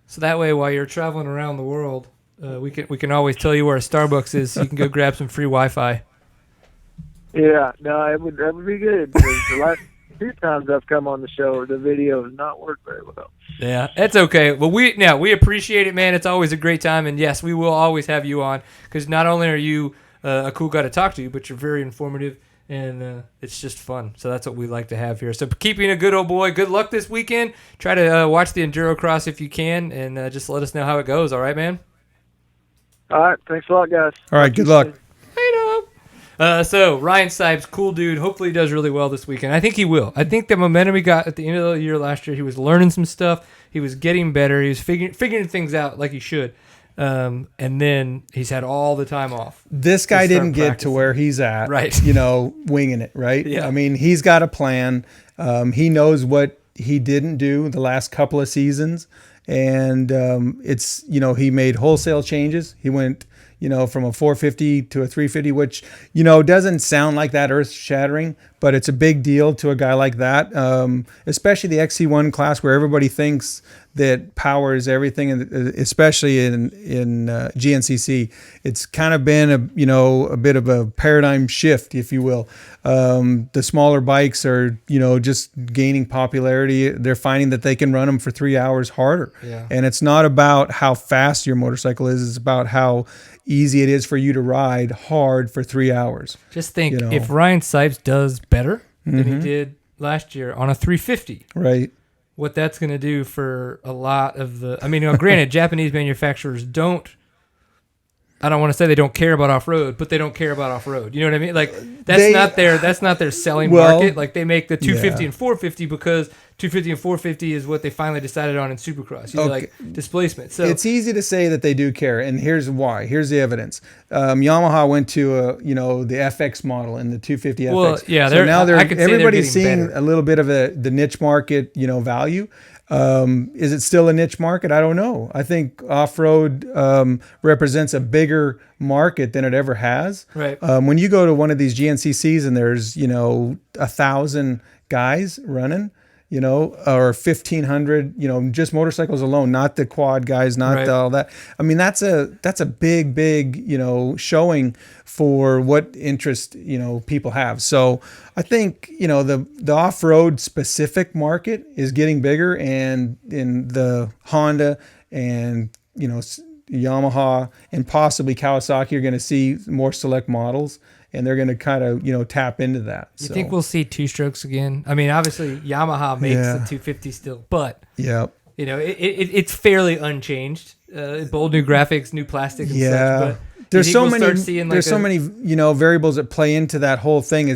so that way while you're traveling around the world, we can always tell you where a Starbucks is, so you can go grab some free Wi-Fi. Yeah, no, that would be good. 'Cause the last 2 times I've come on the show, the video has not worked very well. Yeah, that's okay. Well, we appreciate it, man. It's always a great time, and yes, we will always have you on, because not only are you a cool guy to talk to, but you're very informative, and it's just fun. So that's what we like to have here. So keep being a good old boy. Good luck this weekend. Try to watch the Enduro Cross if you can, and just let us know how it goes. All right, man? All right. Thanks a lot, guys. All right. Good luck. So Ryan Sipes, cool dude. Hopefully he does really well this weekend. I think he will. I think the momentum he got at the end of the year last year, he was learning some stuff. He was getting better. He was figuring things out like he should. And then he's had all the time off. This guy didn't get to where he's at, right? Winging it, right? Yeah. I mean, he's got a plan. He knows what he didn't do the last couple of seasons, and it's he made wholesale changes. He went from a 450 to a 350, which, doesn't sound like that earth shattering, but it's a big deal to a guy like that. Especially the XC1 class, where everybody thinks that power is everything, and especially in GNCC, it's kind of been a bit of a paradigm shift, if you will. The smaller bikes are, just gaining popularity. They're finding that they can run them for 3 hours harder. Yeah. And it's not about how fast your motorcycle is. It's about how easy it is for you to ride hard for 3 hours. Just think, if Ryan Sipes does better than he did last year on a 350, right? What that's going to do for a lot of the... I mean, granted, Japanese manufacturers don't... I don't want to say they don't care about off-road, but they don't care about off-road. You know what I mean? Like, that's not their selling market. Like, they make the 250 and 450 because 250 and 450 is what they finally decided on in Supercross. Like displacement. So it's easy to say that they do care, and here's why. Here's the evidence. Yamaha went to the FX model in the 250 FX. Well, yeah, so now everybody's seeing better. a little bit of the niche market, value. Is it still a niche market? I don't know. I think off-road represents a bigger market than it ever has. Right. When you go to one of these GNCCs and there's 1,000 guys running, or 1,500, just motorcycles alone, not the quad guys, not Right. all that. I mean, that's a big, showing for what interest, people have. So I think, the off-road specific market is getting bigger, and in the Honda and, Yamaha and possibly Kawasaki are going to see more select models, and they're going to kind of, tap into that. You think we'll see two strokes again? I mean, obviously Yamaha makes the 250 still, but yeah. It's fairly unchanged. Bold new graphics, new plastic and such. But there's so many. Seeing There's so many, variables that play into that whole thing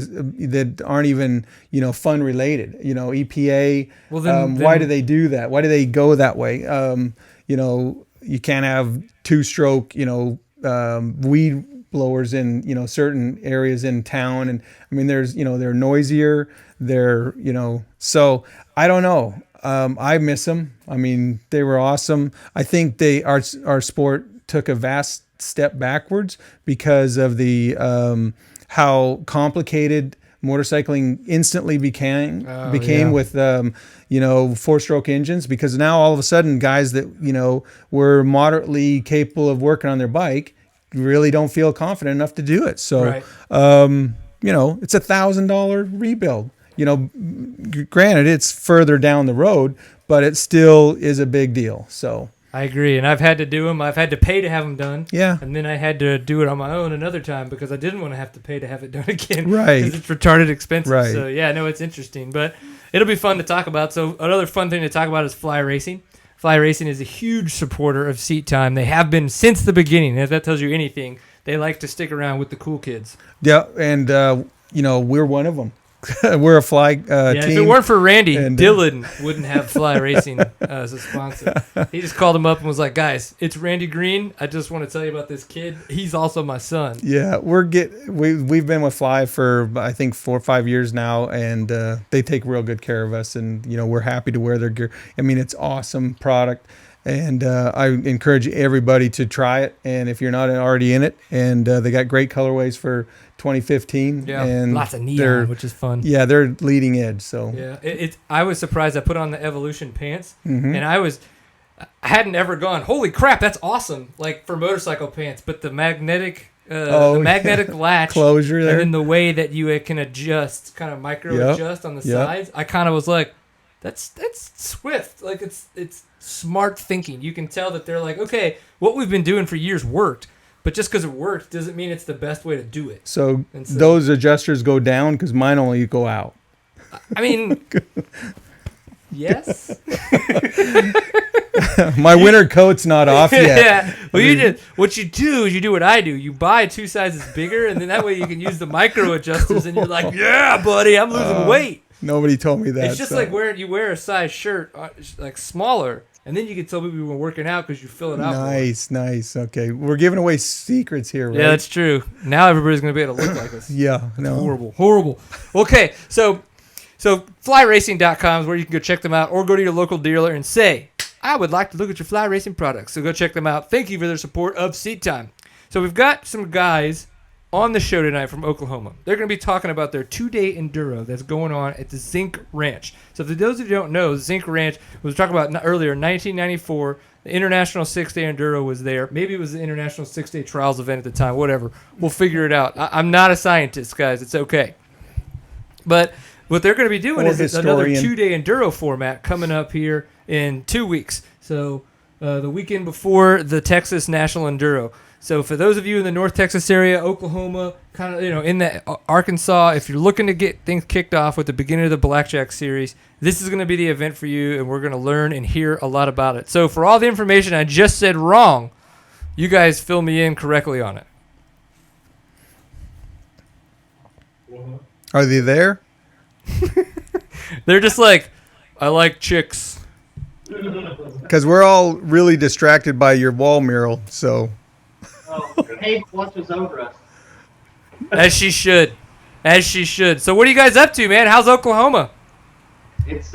that aren't even, fun related. EPA. Well, then, why do they do that? Why do they go that way? You can't have two-stroke, weed blowers in, certain areas in town, and I mean, there's, they're noisier. They're, so I don't know. I miss them. I mean, they were awesome. I think our sport took a vast step backwards because of the how complicated motorcycling instantly became with four-stroke engines, because now all of a sudden guys that were moderately capable of working on their bike really don't feel confident enough to do it. So Right. It's $1,000 rebuild. Granted, it's further down the road, but it still is a big deal. So I agree, and I've had to do them. I've had to pay to have them done. Yeah. And then I had to do it on my own another time because I didn't want to have to pay to have it done again. Right. Because it's retarded expensive. Right. So, yeah, no, it's interesting. But it'll be fun to talk about. So another fun thing to talk about is fly racing. Fly Racing is a huge supporter of Seat Time. They have been since the beginning. If that tells you anything, they like to stick around with the cool kids. Yeah, and, we're one of them. We're a fly team. If it weren't for Randy, and, Dylan wouldn't have Fly Racing as a sponsor. He just called him up and was like, guys, it's Randy Green. I just want to tell you about this kid. He's also my son. Yeah, we've been with Fly for, I think, 4 or 5 years now, and they take real good care of us, and we're happy to wear their gear. I mean, it's awesome product, and I encourage everybody to try it. And if you're not already in it, and they got great colorways for 2015, and lots of neon, which is fun. Yeah, they're leading edge. So yeah, I was surprised. I put on the Evolution pants, and I hadn't ever gone, holy crap, that's awesome, like for motorcycle pants. But the magnetic latch closure there, and then the way that you can adjust, kind of micro adjust on the sides, I kind of was like, that's swift. Like it's smart thinking. You can tell that they're like, okay, what we've been doing for years worked. But just because it worked doesn't mean it's the best way to do it. So those adjusters go down, because mine only go out. I mean, yes. My winter coat's not off yet. Yeah. Well, what you do is you do what I do. You buy 2 sizes bigger, and then that way you can use the micro adjusters, and you're like, yeah, buddy, I'm losing weight. Nobody told me that. It's just like you wear a size shirt like smaller, and then you can tell people you've been working out because you fill it out. Nice. Okay, we're giving away secrets here, right? Yeah, that's true. Now everybody's gonna be able to look like us. Yeah, no. Horrible. Okay, so flyracing.com is where you can go check them out, or go to your local dealer and say, I would like to look at your Fly Racing products. So go check them out. Thank you for their support of Seat Time. So we've got some guys on the show tonight from Oklahoma. They're going to be talking about their 2-day enduro that's going on at the Zink Ranch. So for those of you who don't know, Zink Ranch, we were talking about earlier, 1994, the International 6-Day Enduro was there. Maybe it was the International 6-Day Trials event at the time, whatever. We'll figure it out. I'm not a scientist, guys. It's okay. But what they're going to be doing is another 2-day enduro format coming up here in 2 weeks. So the weekend before the Texas National Enduro. So for those of you in the North Texas area, Oklahoma, kind of, in the Arkansas, if you're looking to get things kicked off with the beginning of the Black Jack series, this is going to be the event for you, and we're going to learn and hear a lot about it. So for all the information I just said wrong, you guys fill me in correctly on it. Are they there? They're just like, I like chicks. Because we're all really distracted by your wall mural, so... Hey, watches over us. As she should. So what are you guys up to, man? How's Oklahoma? It's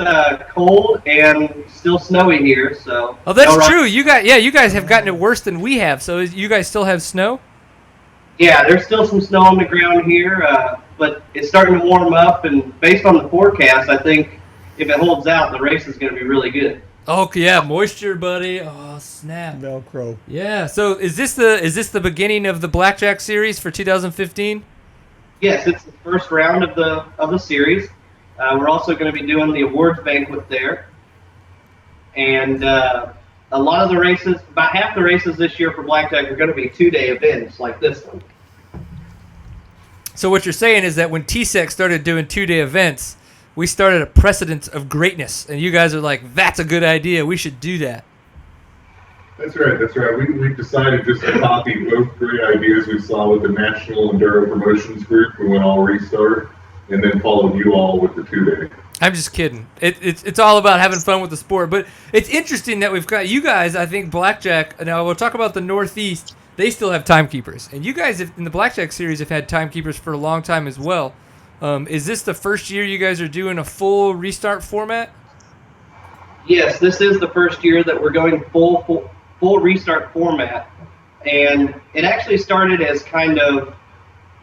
cold and still snowy here, so. Oh, that's true. You guys have gotten it worse than we have. So you guys still have snow? Yeah, there's still some snow on the ground here, but it's starting to warm up, and based on the forecast, I think if it holds out, the race is going to be really good. Oh yeah, moisture, buddy. Oh snap. Velcro. Yeah. So is this the beginning of the Black Jack series for 2015? Yes, it's the first round of the series. We're also going to be doing the awards banquet there, and a lot of the races, about half the races this year for Black Jack, are going to be 2-day events like this one. So what you're saying is that when TSEC started doing 2-day events, we started a precedent of greatness, and you guys are like, that's a good idea. We should do that. That's right. We decided just to copy both great ideas we saw with the National Enduro Promotions Group when we all restarted, and then followed you all with the 2-day. I'm just kidding. It's all about having fun with the sport. But it's interesting that we've got you guys, I think, Blackjack. Now, we'll talk about the Northeast. They still have timekeepers. And you guys in the Blackjack series have had timekeepers for a long time as well. Is this the first year you guys are doing a full restart format? Yes, this is the first year that we're going full restart format. And it actually started as kind of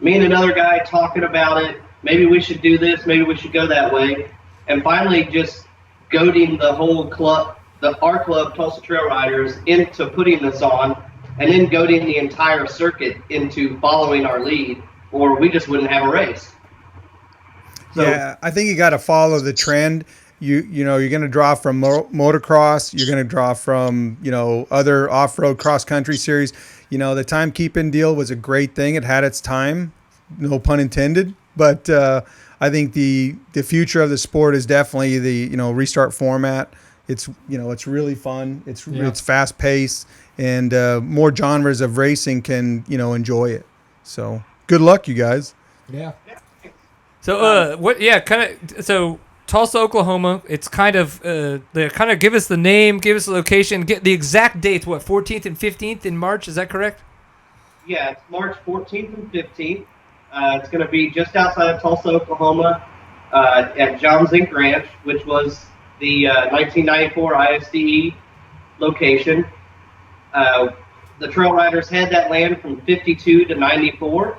me and another guy talking about it. Maybe we should do this. Maybe we should go that way. And finally just goading the whole club, our club, Tulsa Trail Riders, into putting this on, and then goading the entire circuit into following our lead, or we just wouldn't have a race. So, yeah, I think you got to follow the trend. You know, you're going to draw from motocross. You're going to draw from, other off-road cross-country series. The timekeeping deal was a great thing. It had its time, no pun intended. But I think the future of the sport is definitely the, restart format. It's, it's really fun. It's fast-paced, and more genres of racing can, enjoy it. So good luck, you guys. Yeah. So So Tulsa, Oklahoma. It's kind of they kind of give us the name, give us the location, get the exact dates. What, 14th and 15th in March? Is that correct? Yeah, it's March 14th and 15th. It's going to be just outside of Tulsa, Oklahoma, at Zink Ranch, which was the 1994 ISDE location. The trail riders had that land from 52 to 94.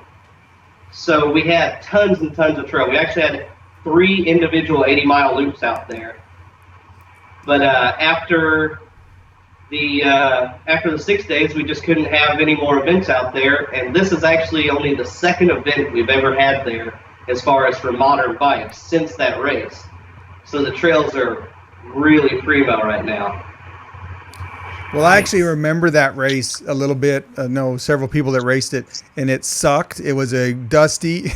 So we had tons and tons of trail. We actually had 3 individual 80-mile loops out there. But after the 6 days, we just couldn't have any more events out there. And this is actually only the second event we've ever had there as far as for modern bikes since that race. So the trails are really primo right now. Well, I actually remember that race a little bit. I know several people that raced it, and it sucked. It was a dusty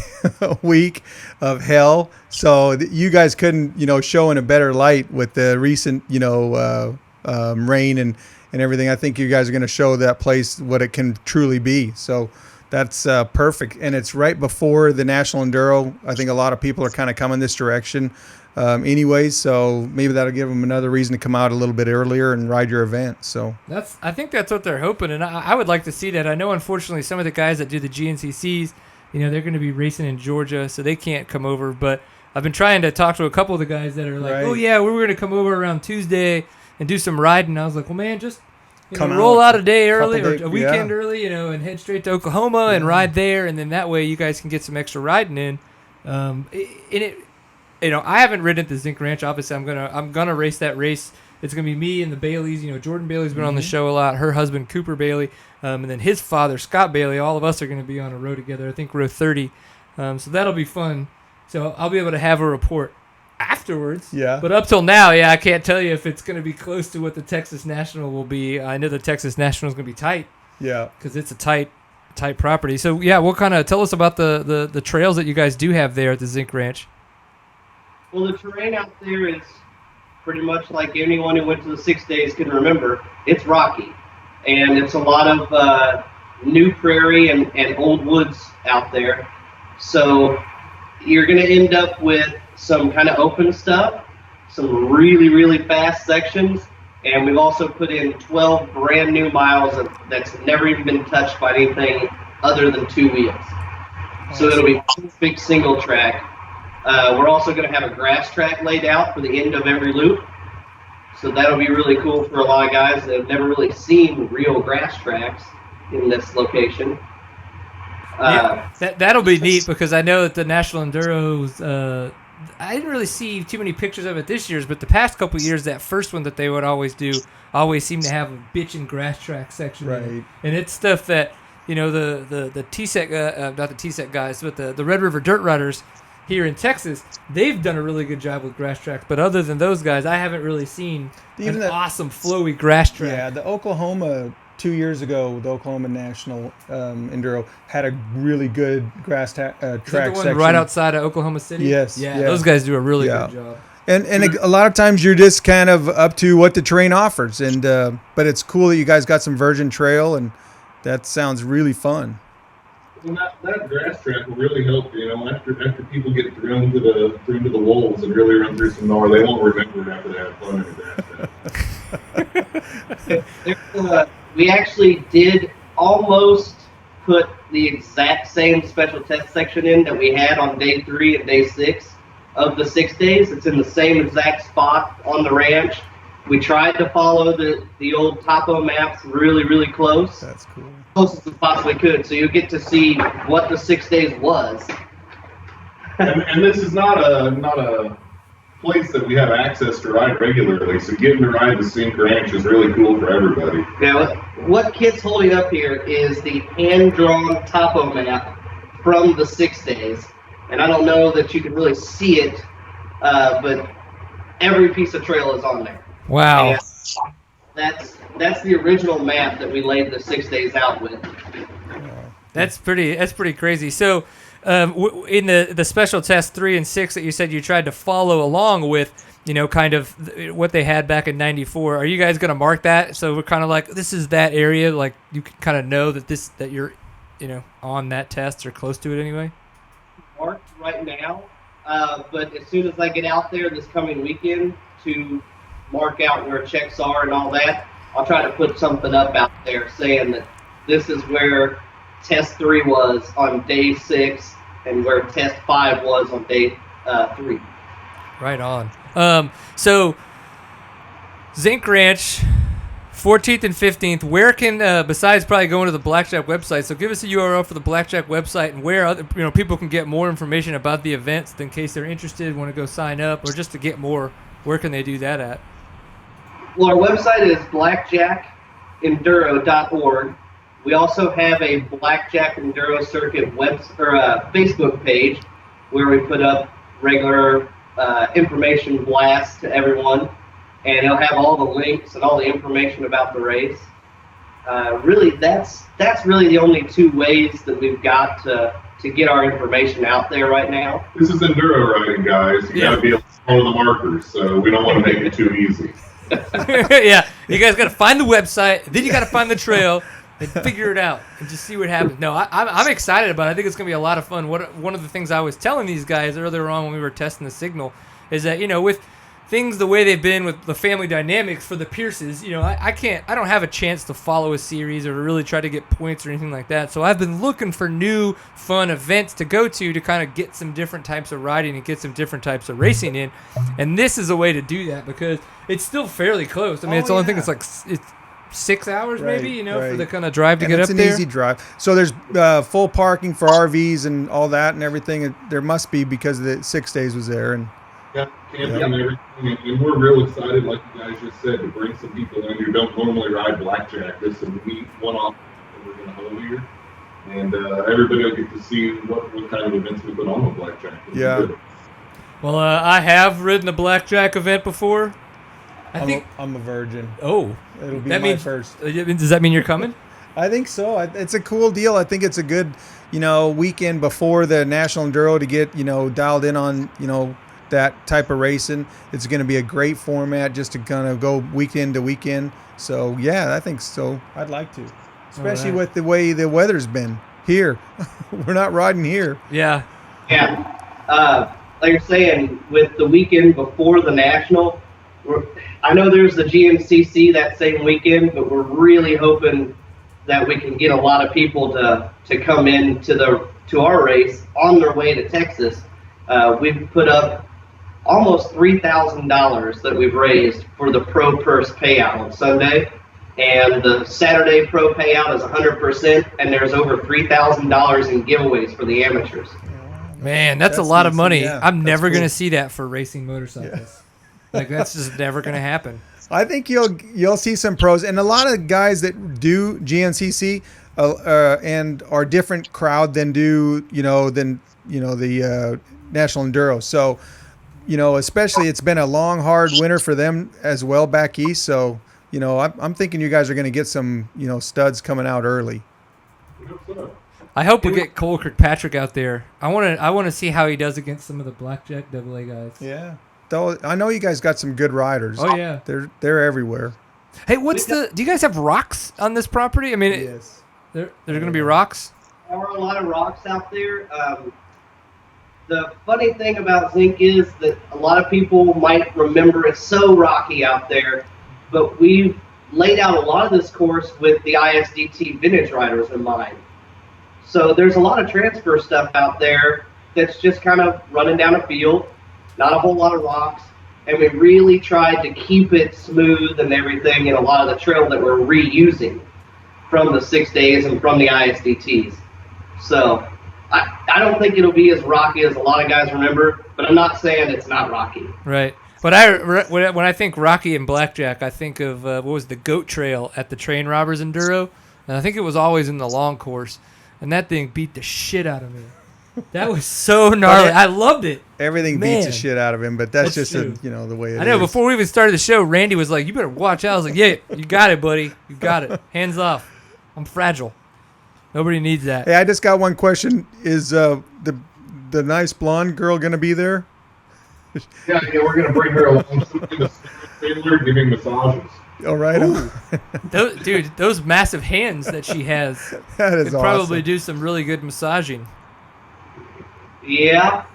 week of hell. So you guys couldn't, show in a better light with the recent, rain and everything. I think you guys are going to show that place what it can truly be. So that's perfect. And it's right before the National Enduro. I think a lot of people are kind of coming this direction anyways, so maybe that'll give them another reason to come out a little bit earlier and ride your event. So I think that's what they're hoping, and I would like to see that. I know, unfortunately, some of the guys that do the GNCCs, they're going to be racing in Georgia, so they can't come over. But I've been trying to talk to a couple of the guys that are like, right. Oh yeah, we were going to come over around Tuesday and do some riding. I was like, well, man, just roll out a day early or a weekend early, and head straight to Oklahoma and ride there, and then that way you guys can get some extra riding in. I haven't ridden at the Zink Ranch. Obviously, I'm gonna race that race. It's gonna be me and the Baileys. Jordan Bailey's been on the show a lot. Her husband Cooper Bailey, and then his father Scott Bailey. All of us are gonna be on a row together. I think row 30. So that'll be fun. So I'll be able to have a report afterwards. Yeah. But up till now, I can't tell you if it's gonna be close to what the Texas National will be. I know the Texas National is gonna be tight. Yeah. Because it's a tight property. So we'll kind of tell us about the trails that you guys do have there at the Zink Ranch. Well, the terrain out there is pretty much like anyone who went to the 6 days can remember. It's rocky, and it's a lot of new prairie and old woods out there. So you're going to end up with some kind of open stuff, some really, really fast sections, and we've also put in 12 brand new miles that's never even been touched by anything other than 2 wheels. So it'll be big single track. We're also going to have a grass track laid out for the end of every loop. So that'll be really cool for a lot of guys that have never really seen real grass tracks in this location. That'll be neat because I know that the National Enduro's I didn't really see too many pictures of it this year's, but the past couple of years, that first one that they would always do always seemed to have a bitchin' grass track section. in it. Right. And it's stuff that, the T-Set, not the T-Set guys, but the Red River Dirt Riders here in Texas, they've done a really good job with grass tracks. But other than those guys, I haven't really seen Even an that- awesome flowy grass track. Yeah, the Oklahoma 2 years ago, the Oklahoma National Enduro had a really good grass track Is that the one section. right outside of Oklahoma City? Yes, Yeah, yeah. those guys do a really Yeah. good job. And a lot of times you're just kind of up to what the terrain offers, and but it's cool that you guys got some virgin trail, and that sounds really fun. Well, that grass track will really help. After people get thrown to the wolves and really run through some gnar, they won't remember after they have fun in the grass track. We actually did almost put the exact same special test section in that we had on day 3 and day 6 of the 6 days. It's in the same exact spot on the ranch. We tried to follow the old topo maps really, really close. That's cool. Close as we possibly could, so you get to see what the 6 days was. and this is not a place that we have access to ride regularly, so getting to ride the Zink Ranch is really cool for everybody. Now, what Kit's holding up here is the hand-drawn topo map from the 6 days, and I don't know that you can really see it, but every piece of trail is on there. Wow. And that's the original map that we laid the 6 days out with. That's pretty crazy. So, in the special test 3 and 6 that you said you tried to follow along with, kind of what they had back in '94. Are you guys going to mark that? So we're kind of like, this is that area, like you can kind of know that you're, on that test or close to it anyway. Marked right now, but as soon as I get out there this coming weekend to mark out where checks are and all that, I'll try to put something up out there saying that this is where test 3 was on day 6 and where test 5 was on day 3. Right on. So Zink Ranch, 14th and 15th. Where can, besides probably going to the Black Jack website, so give us a URL for the Black Jack website and where other people can get more information about the events in case they're interested, want to go sign up, or just to get more. Where can they do that at? Well, our website is blackjackenduro.org. We also have a Black Jack Enduro Circuit Facebook page where we put up regular information blasts to everyone, and it'll have all the links and all the information about the race. Really, that's really the only 2 ways that we've got to get our information out there right now. This is enduro riding, guys. You gotta be able to follow the markers, so we don't want to make it too easy. Yeah, you guys got to find the website, then you got to find the trail, and figure it out, and just see what happens. No, I'm excited about it. I think it's going to be a lot of fun. One of the things I was telling these guys earlier on when we were testing the signal is that, with things the way they've been with the family dynamics for the Pierces, I don't have a chance to follow a series or to really try to get points or anything like that. So I've been looking for new fun events to go to kind of get some different types of riding and get some different types of racing in. And this is a way to do that because it's still fairly close. I mean, it's the only thing it's like it's 6 hours maybe, for the kind of drive to get up there. It's an easy drive. So there's full parking for RVs and all that and everything. There must be because the 6 days was there. And Yeah, camping and everything, and we're real excited, like you guys just said, to bring some people in who don't normally ride blackjack. This is a neat one-off that we're going to hold here, and everybody will get to see what kind of events we put on with blackjack. Yeah. Well, I have ridden a blackjack event before. I'm a virgin. Oh, It'll be that my means first. Does that mean you're coming? I think so. It's a cool deal. I think it's a good, weekend before the National Enduro to get, dialed in on, that type of racing. It's going to be a great format just to kind of go weekend to weekend. So, yeah, I think so. I'd like to, especially with the way the weather's been here. We're not riding here. Yeah. Yeah. Like you're saying, with the weekend before the National, I know there's the GMCC that same weekend, but we're really hoping that we can get a lot of people to come in to our race on their way to Texas. We've put up almost $3,000 that we've raised for the pro purse payout on Sunday, and the Saturday pro payout is 100%, and there's over $3,000 in giveaways for the amateurs. Man, that's a That's lot of decent, money. yeah. I'm That's never cool. going to see that for racing motorcycles. Like, that's just never going to happen. I think you'll see some pros and a lot of guys that do GNCC and are different crowd than the National Enduro. So, especially it's been a long, hard winter for them as well back east. So, I'm thinking you guys are going to get some, studs coming out early. I hope we get Cole Kirkpatrick out there. I want to see how he does against some of the Black Jack AA guys. Yeah. Though I know you guys got some good riders. Oh yeah. They're everywhere. Hey, do you guys have rocks on this property? I mean, Yes. there's going to be rocks? There are a lot of rocks out there. The funny thing about Zink is that a lot of people might remember it's so rocky out there, but we've laid out a lot of this course with the ISDT vintage riders in mind. So there's a lot of transfer stuff out there that's just kind of running down a field, not a whole lot of rocks, and we really tried to keep it smooth and everything in a lot of the trail that we're reusing from the 6 days and from the ISDTs. So I don't think it'll be as rocky as a lot of guys remember, but I'm not saying it's not rocky. Right. But when I think Rocky and Blackjack, I think of what was the Goat Trail at the Train Robbers Enduro, and I think it was always in the long course, and that thing beat the shit out of me. That was so gnarly. I loved it. Everything beats the shit out of him, but that's just true. the way it is. I know. Before we even started the show, Randy was like, "You better watch out." I was like, "Yeah, you got it, buddy. You got it. Hands off. I'm fragile. Nobody needs that." Hey, I just got one question. Is the nice blonde girl going to be there? Yeah, we're gonna bring her along in the trailer, giving massages. All right. Those massive hands that she has That is could probably awesome. do some really good massaging. Yeah,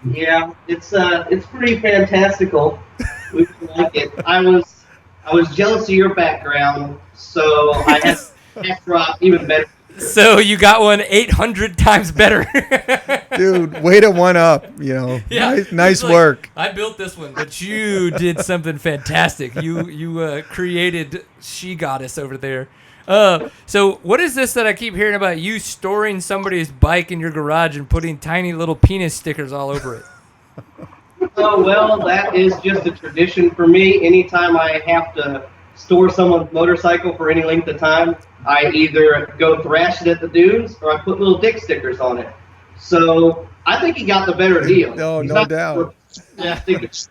it's pretty fantastical. We like it. I was jealous of your background, so I had to drop even better. So you got one 800 times better. Dude, way to one up. Yeah, nice he's like, work. I built this one, but you did something fantastic. You created She Goddess over there. So what is this that I keep hearing about you storing somebody's bike in your garage and putting tiny little penis stickers all over it? Oh, well, that is just a tradition for me. Anytime I have to store someone's motorcycle for any length of time, I either go thrash it at the dunes or I put little dick stickers on it. So I think he got the better deal. No, He's no not doubt. Rockets.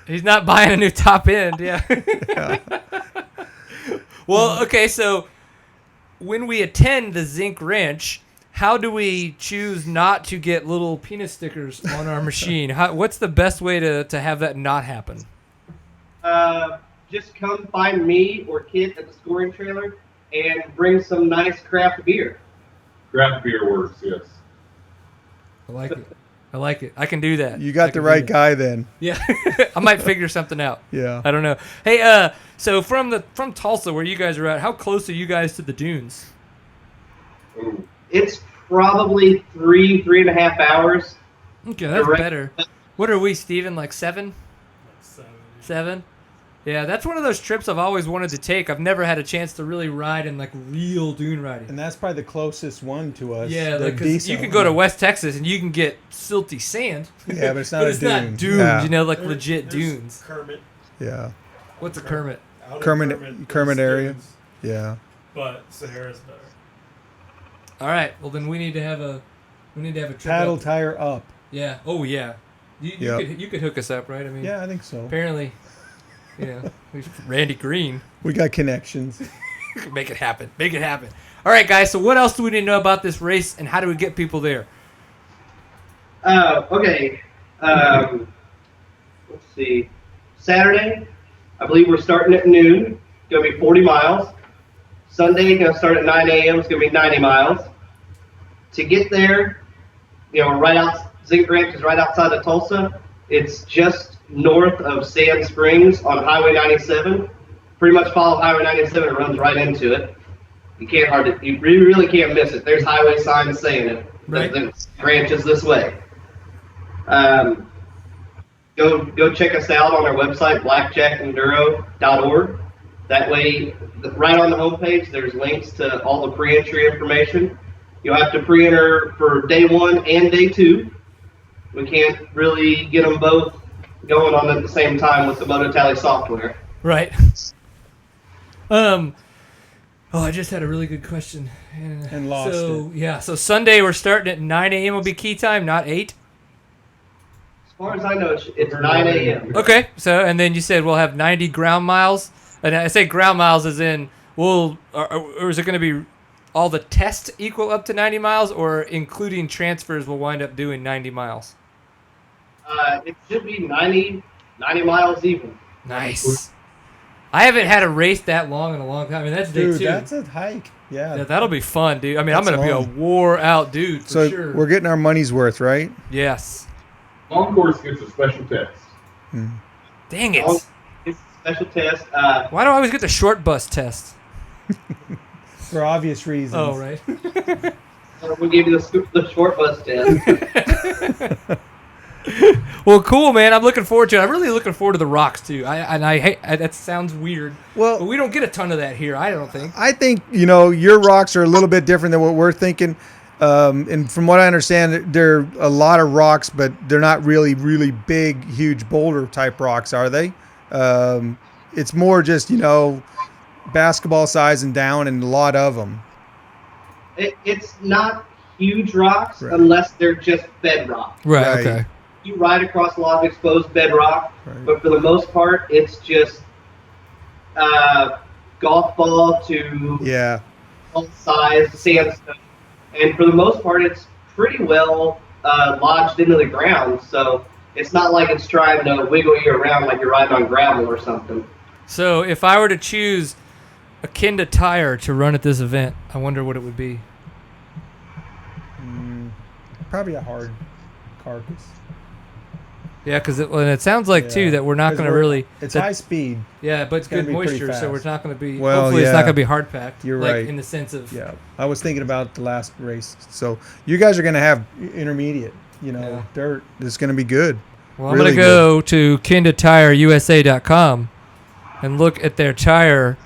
He's not buying a new top end, yeah. Well, okay, so when we attend the Zink Ranch, how do we choose not to get little penis stickers on our machine? What's the best way to have that not happen? Just come find me or Kit at the scoring trailer and bring some nice craft beer. Craft beer works, yes. I like it. I can do that. You got the right guy then. Yeah. I might figure something out. Yeah. I don't know. Hey, so from Tulsa, where you guys are at, how close are you guys to the dunes? Ooh. It's probably 3.5 hours. Okay, that's Direct- better. What are we, Steven, like 7? 7? Yeah, that's one of those trips I've always wanted to take. I've never had a chance to really ride in like real dune riding. And that's probably the closest one to us. Yeah, They're like 'cause you decent. can go to West Texas and you can get silty sand. Yeah, but it's not but a it's dune. not dunes, Yeah. like legit dunes. Kermit. Yeah. What's a Kermit? Out of Kermit there's area. dunes, Yeah. But Sahara's better. All right. Well, then we need to have a trip. Paddle up. tire up. Yeah. Oh yeah. You could hook us up, right? I mean, Yeah, I think so. apparently, Randy Green. We got connections. Make it happen. Make it happen. All right, guys. So what else do we need to know about this race, and how do we get people there? Okay. Let's see. Saturday, I believe we're starting at noon. It's going to be 40 miles. Sunday, going to start at 9 a.m. It's going to be 90 miles. To get there, right out, Zink Ranch is right outside of Tulsa. It's just north of Sand Springs on Highway 97. Pretty much follow Highway 97, it runs right into it. You really can't miss it. There's highway signs saying it. Right. The ranch is this way. Go check us out on our website, blackjackenduro.org. That way, right on the homepage, there's links to all the pre-entry information. You'll have to pre-enter for day 1 and day 2. We can't really get them both going on at the same time with the MotoTally software. Right. Oh, I just had a really good question. And lost it. Yeah, so Sunday we're starting at 9 a.m. will be key time, not 8? As far as I know, it's 9 a.m. Okay, so, and then you said we'll have 90 ground miles. And I say ground miles as in, or is it going to be all the tests equal up to 90 miles, or including transfers we'll wind up doing 90 miles? It should be 90 miles even. Nice. I haven't had a race that long in a long time. I mean, that's day Dude, 2. that's a hike. Yeah. That'll be fun, dude. I mean, I'm That's going to be a long. wore out dude for So sure. we're getting our money's worth, right? Yes. Long course gets a special test. Dang it. Oh, it's a special test. Why do I always get the short bus test? For obvious reasons. Oh, right. We'll give you the short bus test. Well, cool, man. I'm looking forward to it. I'm really looking forward to the rocks, too. I hate that sounds weird. Well, But we don't get a ton of that here, I don't think. I think, your rocks are a little bit different than what we're thinking. And from what I understand, they're a lot of rocks, but they're not really, really big, huge boulder type rocks, are they? It's more just, basketball size and down, and a lot of them. It's not huge rocks Right. unless they're just bedrock. Right, Right. okay. You ride across a lot of exposed bedrock, Right. but for the most part, it's just golf ball to Yeah. all size sandstone. And for the most part, it's pretty well lodged into the ground, so it's not like it's trying to wiggle you around like you're riding on gravel or something. So if I were to choose a Kenda Tire to run at this event, I wonder what it would be. Probably a hard carcass. Yeah, because it sounds like, too, Yeah. that we're not 'Cause going to really... It's that- high speed. Yeah, but it's gonna good be pretty moisture, so fast. we're not going to be... Well, hopefully it's not yeah. going to be hard packed. You're like, right. in the sense of... Yeah. I was thinking about the last race. So you guys are going to have intermediate, Yeah. dirt. It's going to be good. Well, I'm Really going to go to KendaTireUSA.com and look at their tire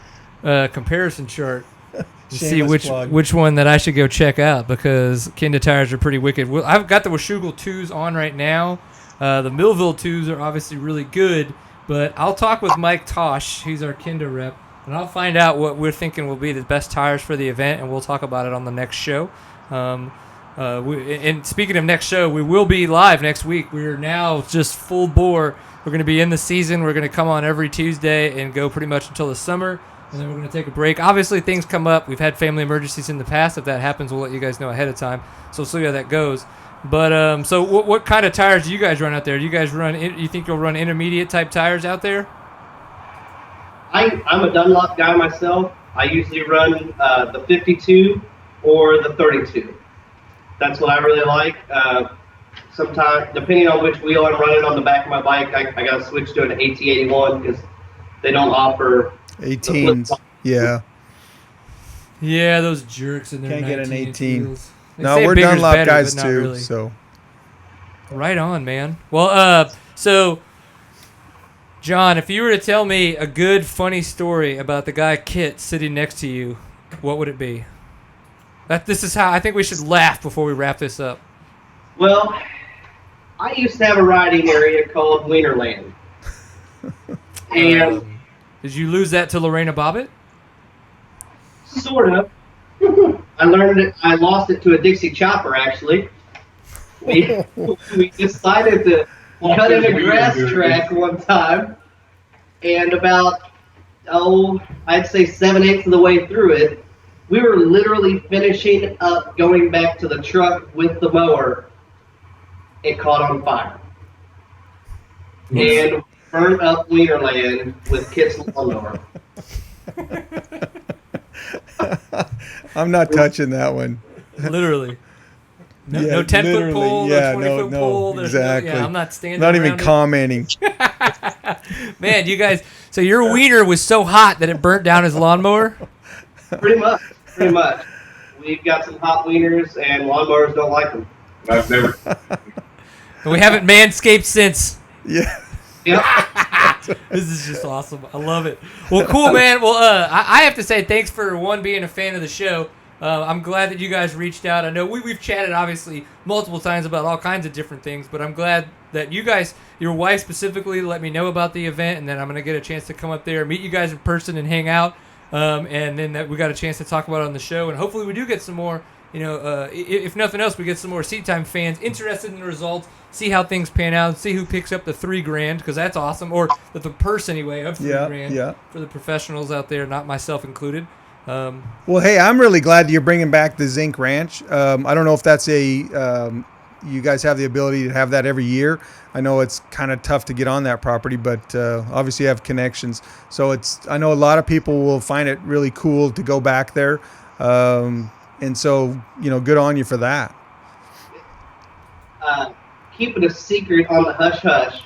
comparison chart and see Shameless plug. which one that I should go check out, because Kenda tires are pretty wicked. Well, I've got the Washougal 2s on right now. The Millville 2s are obviously really good, but I'll talk with Mike Tosh, he's our Kenda rep, and I'll find out what we're thinking will be the best tires for the event, and we'll talk about it on the next show. And speaking of next show, we will be live next week. We're now just full bore. We're going to be in the season. We're going to come on every Tuesday and go pretty much until the summer, and then we're going to take a break. Obviously, things come up. We've had family emergencies in the past. If that happens, we'll let you guys know ahead of time. So we'll see how that goes. But so what kind of tires do you guys run out there? Do you guys run? You think you'll run intermediate type tires out there? I'm a Dunlop guy myself. I usually run the 52 or the 32. That's what I really like. Sometimes, depending on which wheel I'm running on the back of my bike, I got to switch to an AT81 because they don't offer 18s. Yeah. Yeah, those jerks in their Can't get an 19 18. wheels. They No, say we're bigger's Dunlop better, guys but not too. really. So Right on, man. Well, so John, if you were to tell me a good, funny story about the guy Kit sitting next to you, what would it be? This is how I think we should laugh before we wrap this up. Well, I used to have a riding area called Wienerland. And Did you lose that to Lorena Bobbitt? sort of. I learned it. I lost it to a Dixie chopper, actually. We decided to cut in a grass track one time, and about, I'd say 7/8 of the way through it, we were literally finishing up going back to the truck with the mower. It caught on fire. And burned up Wienerland with Kit's lawnmower. I'm not touching that one. Literally. No, Yeah, no 10-foot literally. pole, Yeah, no 20-foot no, pole. There's exactly. I'm not standing Not even around it. commenting. Man, you guys, so your wiener was so hot that it burnt down his lawnmower? Pretty much. We've got some hot wieners, and lawnmowers don't like them. I've never. And we haven't manscaped since. Yeah. Yep. This is just awesome. I love it. Well, cool, man. Well, I have to say thanks for, one, being a fan of the show, I'm glad that you guys reached out. I know we've chatted obviously multiple times about all kinds of different things, but I'm glad that you guys, your wife specifically, let me know about the event, and then I'm going to get a chance to come up there, meet you guys in person, and hang out. And then that we got a chance to talk about it on the show, and hopefully we do get some more. If nothing else, we get some more Seat Time fans interested in the results, see how things pan out, see who picks up the $3,000, because that's awesome, or the purse anyway of $3,000 for the professionals out there, not myself included. Well, hey, I'm really glad you're bringing back the Zink Ranch. I don't know if that's you guys have the ability to have that every year. I know it's kind of tough to get on that property, but obviously you have connections. So I know a lot of people will find it really cool to go back there. And so, good on you for that. Keep it a secret on the hush hush.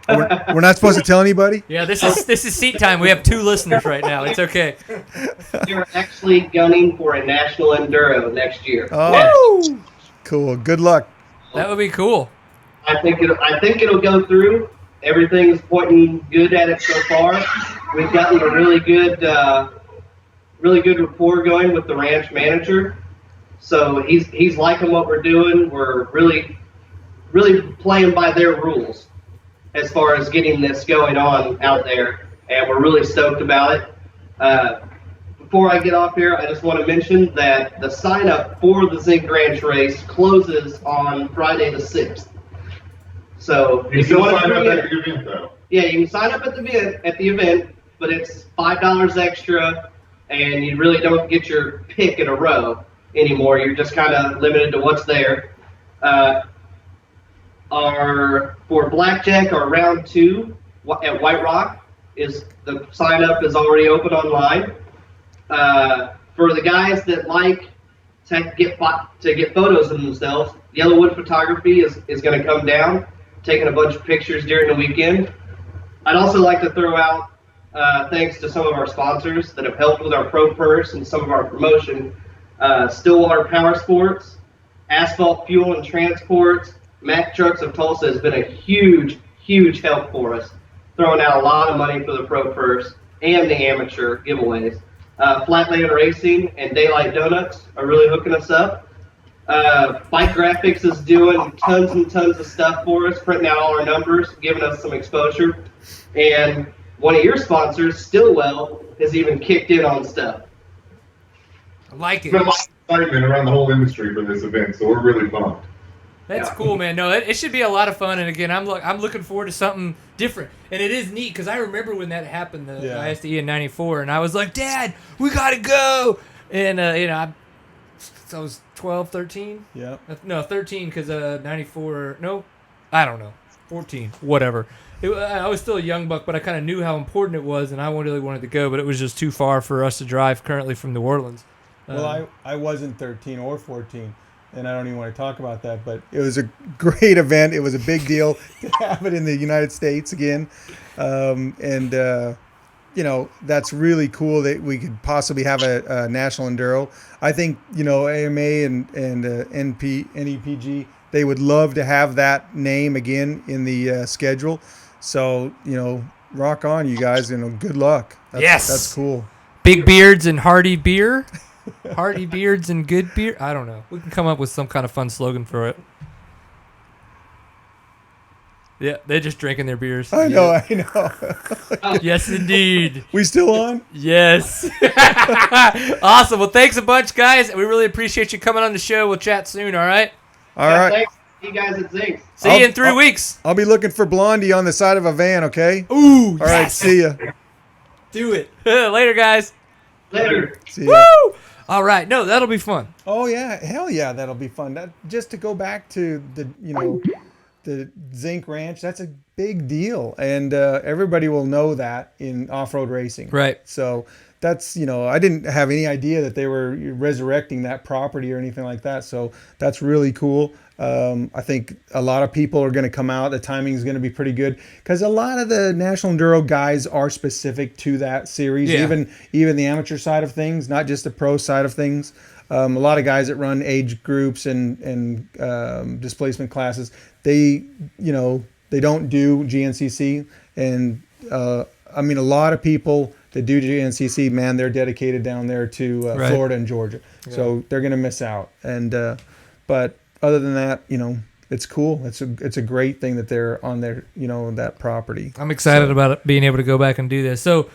We're not supposed to tell anybody? Yeah, this is Seat Time. We have 2 listeners right now. It's okay. You're actually gunning for a national enduro next year. Oh, cool. Good luck. That would be cool. I think it'll go through. Everything's pointing good at it so far. We've gotten a really good rapport going with the ranch manager. So he's liking what we're doing. We're really playing by their rules as far as getting this going on out there, and we're really stoked about it. Before I get off here, I just want to mention that the sign up for the Zink Ranch race closes on Friday the 6th. So You still sign up at the event, though. yeah, you can sign up at the event, but it's $5 extra, and you really don't get your pick in a row anymore. You're just kind of limited to what's there. For Black Jack, our round 2 at White Rock, the sign up is already open online. For the guys that like to get photos of themselves, Yellowwood Photography is going to come down, taking a bunch of pictures during the weekend. I'd also like to throw out thanks to some of our sponsors that have helped with our Pro Purse and some of our promotion. Stillwater Power Sports, Asphalt Fuel and Transport, Mack Trucks of Tulsa has been a huge, huge help for us, throwing out a lot of money for the Pro Purse and the amateur giveaways. Flatland Racing and Daylight Donuts are really hooking us up. Bike Graphics is doing tons and tons of stuff for us, printing out all our numbers, giving us some exposure. And one of your sponsors, Stillwell, has even kicked in on stuff. I like it. There's been a lot of excitement around the whole industry for this event, so we're really pumped. That's cool, man. No, it should be a lot of fun. And again, I'm looking forward to something different. And it is neat because I remember when that happened, the ISDE in '94, and I was like, Dad, we gotta go. And I was 12, 13. Yeah. No, 13 because 94. No, I don't know. 14, whatever. I was still a young buck, but I kind of knew how important it was, and I really wanted to go, but it was just too far for us to drive currently from New Orleans. Well, I wasn't 13 or 14. And I don't even want to talk about that, but it was a great event. It was a big deal to have it in the United States again. That's really cool that we could possibly have a national enduro. I think, AMA and NEPG, they would love to have that name again in the schedule. So, rock on, you guys, good luck. That's cool. Big beards and hearty beer. Hearty beards and good beer. I don't know. We can come up with some kind of fun slogan for it. Yeah, they're just drinking their beers. I know. Yes, indeed. We still on? Yes. Awesome. Well, thanks a bunch, guys. We really appreciate you coming on the show. We'll chat soon, all right? All right. Thanks. See you guys at Zink. See you in 3 weeks. I'll be looking for Blondie on the side of a van, okay? Ooh, all right, see ya. Do it. Later, guys. Later. See ya. Woo! All right. No, that'll be fun. Oh, yeah. Hell yeah, that'll be fun. Just to go back to the Zink Ranch, that's a big deal. And everybody will know that in off-road racing. Right. So that's, I didn't have any idea that they were resurrecting that property or anything like that. So that's really cool. I think a lot of people are going to come out. The timing is going to be pretty good because a lot of the National Enduro guys are specific to that series, even the amateur side of things, not just the pro side of things. A lot of guys that run age groups and displacement classes, they don't do GNCC. And a lot of people the GNCC, man, they're dedicated down there to Right. Florida and Georgia, so they're going to miss out. And but other than that, it's cool. It's a great thing that they're on their that property. I'm excited about it, being able to go back and do this. So,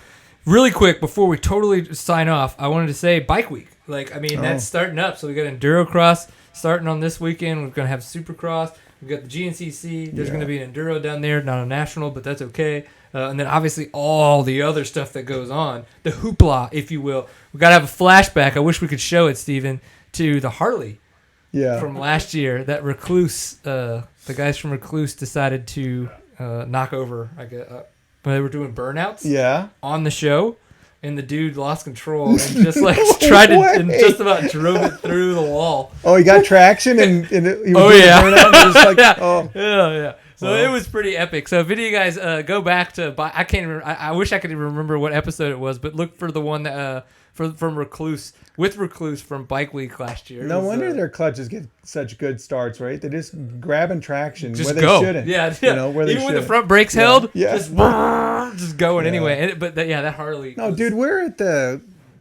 really quick before we totally sign off, I wanted to say Bike Week. That's starting up. So we got Endurocross starting on this weekend. We're gonna have Supercross. We've got the GNCC. There's going to be an Enduro down there, not a national, but that's okay. And then obviously all the other stuff that goes on, the hoopla, if you will. We've got to have a flashback. I wish we could show it, Steven, to the Harley from last year. That Recluse, the guys from Recluse decided to knock over, I guess, when they were doing burnouts on the show. And the dude lost control and just tried to and just about drove it through the wall. Oh, he got traction and he was doing yeah. So it was pretty epic. So if any of you guys go back to, I can't remember. I wish I could even remember what episode it was, but look for the one that from Recluse from Bike Week last year. No wonder their clutches get such good starts, right? They're just grabbing traction just where go. they shouldn't. Yeah. Where they even when shouldn't. the front brakes held, just going anyway. Yeah. And that Harley. No, dude, we're at the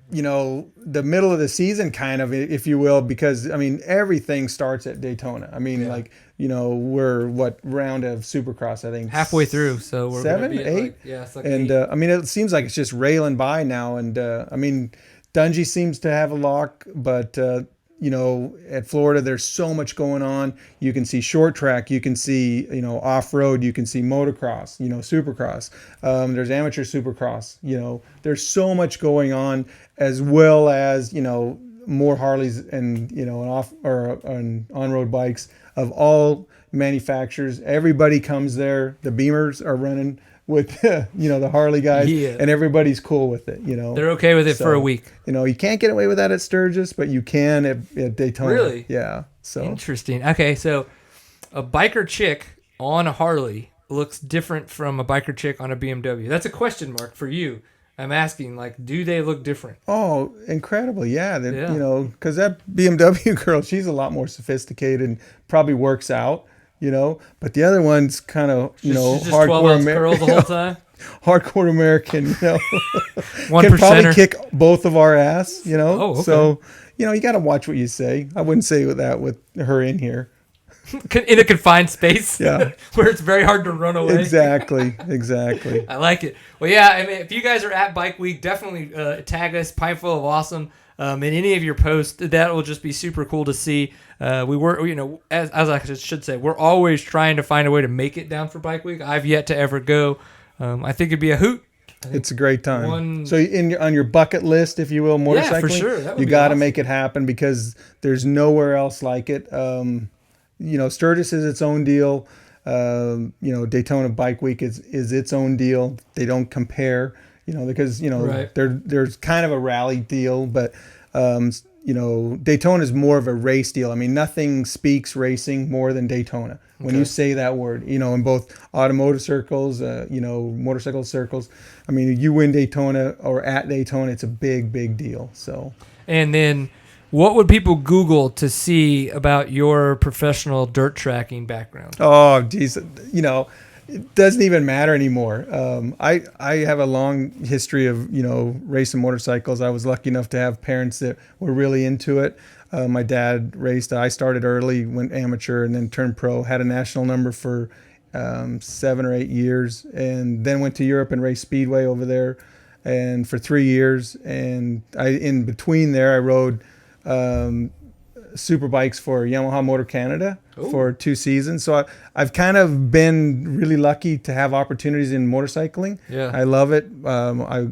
middle of the season, kind of, if you will, because everything starts at Daytona. We're what round of Supercross? I think halfway through, so we're 7, 8. It's like and 8. it seems like it's just railing by now. And Dungey seems to have a lock, but at Florida, there's so much going on. You can see short track, you can see, off road, you can see motocross, Supercross. There's amateur Supercross, there's so much going on, as well as, more Harleys and, and on-road bikes of all manufacturers. Everybody comes there. The Beamers are running with the Harley guys, and everybody's cool with it. They're okay with it for a week. You can't get away with that at Sturgis, but you can at Daytona. Really? Yeah. So interesting. Okay, so a biker chick on a Harley looks different from a biker chick on a BMW. That's a question mark for you. I'm asking, do they look different? Oh, incredible! Yeah, because that BMW girl, she's a lot more sophisticated and probably works out. But the other one's kind of, hardcore curls the whole time. Hardcore American, One can probably percenter. kick both of our ass, Oh, okay. So, you got to watch what you say. I wouldn't say that with her in here. In a confined space, yeah, where it's very hard to run away. Exactly. I like it. Well, yeah, if you guys are at Bike Week, definitely tag us, Pineful of Awesome, in any of your posts. That will just be super cool to see. We were, as I should say, we're always trying to find a way to make it down for Bike Week. I've yet to ever go. I think it'd be a hoot. It's a great time. So on your bucket list, if you will, motorcycling, yeah, for sure. You got to make it happen because there's nowhere else like it. Sturgis is its own deal. Daytona Bike Week is its own deal. They don't compare, because right. there's kind of a rally deal, but Daytona is more of a race deal. Nothing speaks racing more than Daytona. When you say that word, in both automotive circles, motorcycle circles. You win Daytona or at Daytona, it's a big, big deal. So. And then, what would people Google to see about your professional dirt tracking background? Oh, geez, it doesn't even matter anymore. I have a long history of racing motorcycles. I was lucky enough to have parents that were really into it. My dad raced. I started early, went amateur, and then turned pro. Had a national number for 7 or 8 years, and then went to Europe and raced speedway over there, and for 3 years. And in between there, I rode super bikes for Yamaha Motor Canada for 2 seasons. So I've kind of been really lucky to have opportunities in motorcycling. Yeah, I love it. My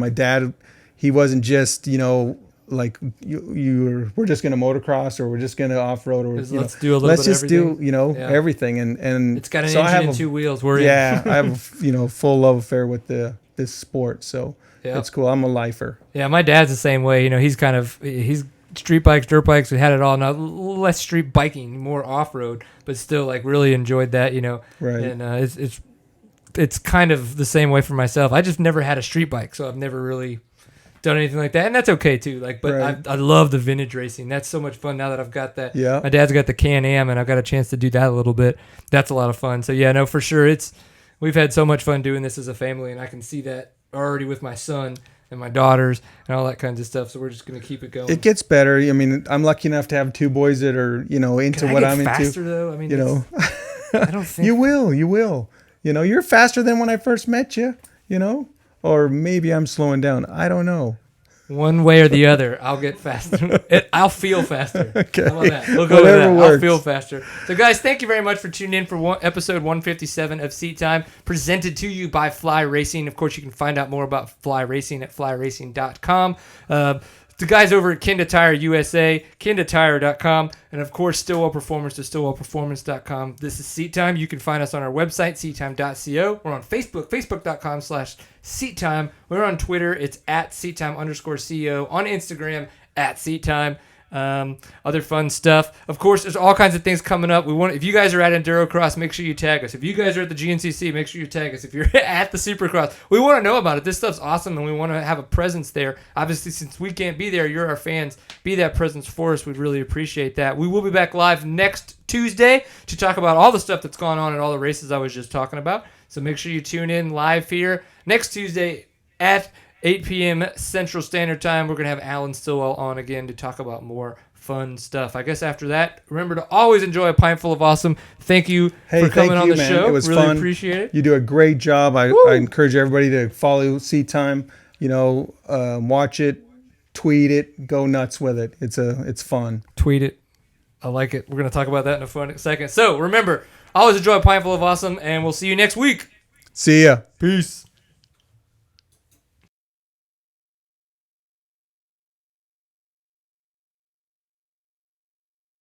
dad, he wasn't just we're just going to motocross or we're just going to off road or let's do a little bit of everything. Everything and it's got an engine and 2 wheels. I have full love affair with this sport. So. Yeah. It's cool. I'm a lifer. Yeah, my dad's the same way. He's street bikes, dirt bikes. We had it all. Now less street biking, more off road, but still really enjoyed that. Right. And it's kind of the same way for myself. I just never had a street bike, so I've never really done anything like that, and that's okay too. But I love the vintage racing. That's so much fun now that I've got that. Yeah. My dad's got the Can-Am, and I've got a chance to do that a little bit. That's a lot of fun. So yeah, no, for sure. We've had so much fun doing this as a family, and I can see that already with my son and my daughters and all that kinds of stuff. So we're just gonna keep it going. It gets better. I mean, I'm lucky enough to have 2 boys that are, into Can I what get I'm faster, into. though? I mean, I don't think you will. You're faster than when I first met you. Or maybe I'm slowing down. I don't know. one way or the other, I'll get faster. I'll feel faster. Okay. How about that? We'll go with Whatever that. works. I'll feel faster. So, guys, thank you very much for tuning in for episode 157 of Seat Time, presented to you by Fly Racing. Of course, you can find out more about Fly Racing at flyracing.com. The guys over at Kenda Tire USA, kendatire.com, and of course, Stillwell Performance to stillwellperformance.com. This is Seat Time. You can find us on our website, seattime.co. We're on Facebook, facebook.com/seattime. We're on Twitter. It's at seattime_co. On Instagram, at seattime. Other fun stuff. Of course, there's all kinds of things coming up. If you guys are at Endurocross, make sure you tag us. If you guys are at the GNCC, make sure you tag us. If you're at the Supercross, we want to know about it. This stuff's awesome, and we want to have a presence there. Obviously, since we can't be there, you're our fans. Be that presence for us. We'd really appreciate that. We will be back live next Tuesday to talk about all the stuff that's gone on at all the races I was just talking about. So make sure you tune in live here next Tuesday at 8 p.m. Central Standard Time. We're going to have Alan Stillwell on again to talk about more fun stuff. I guess after that, remember to always enjoy a pint full of awesome. Thank you for coming on the show. It was really fun. Appreciate it. You do a great job. I encourage everybody to follow Seat Time. Watch it, tweet it, go nuts with it. It's fun. Tweet it. I like it. We're going to talk about that in a second. So remember, always enjoy a pint full of awesome, and we'll see you next week. See ya. Peace.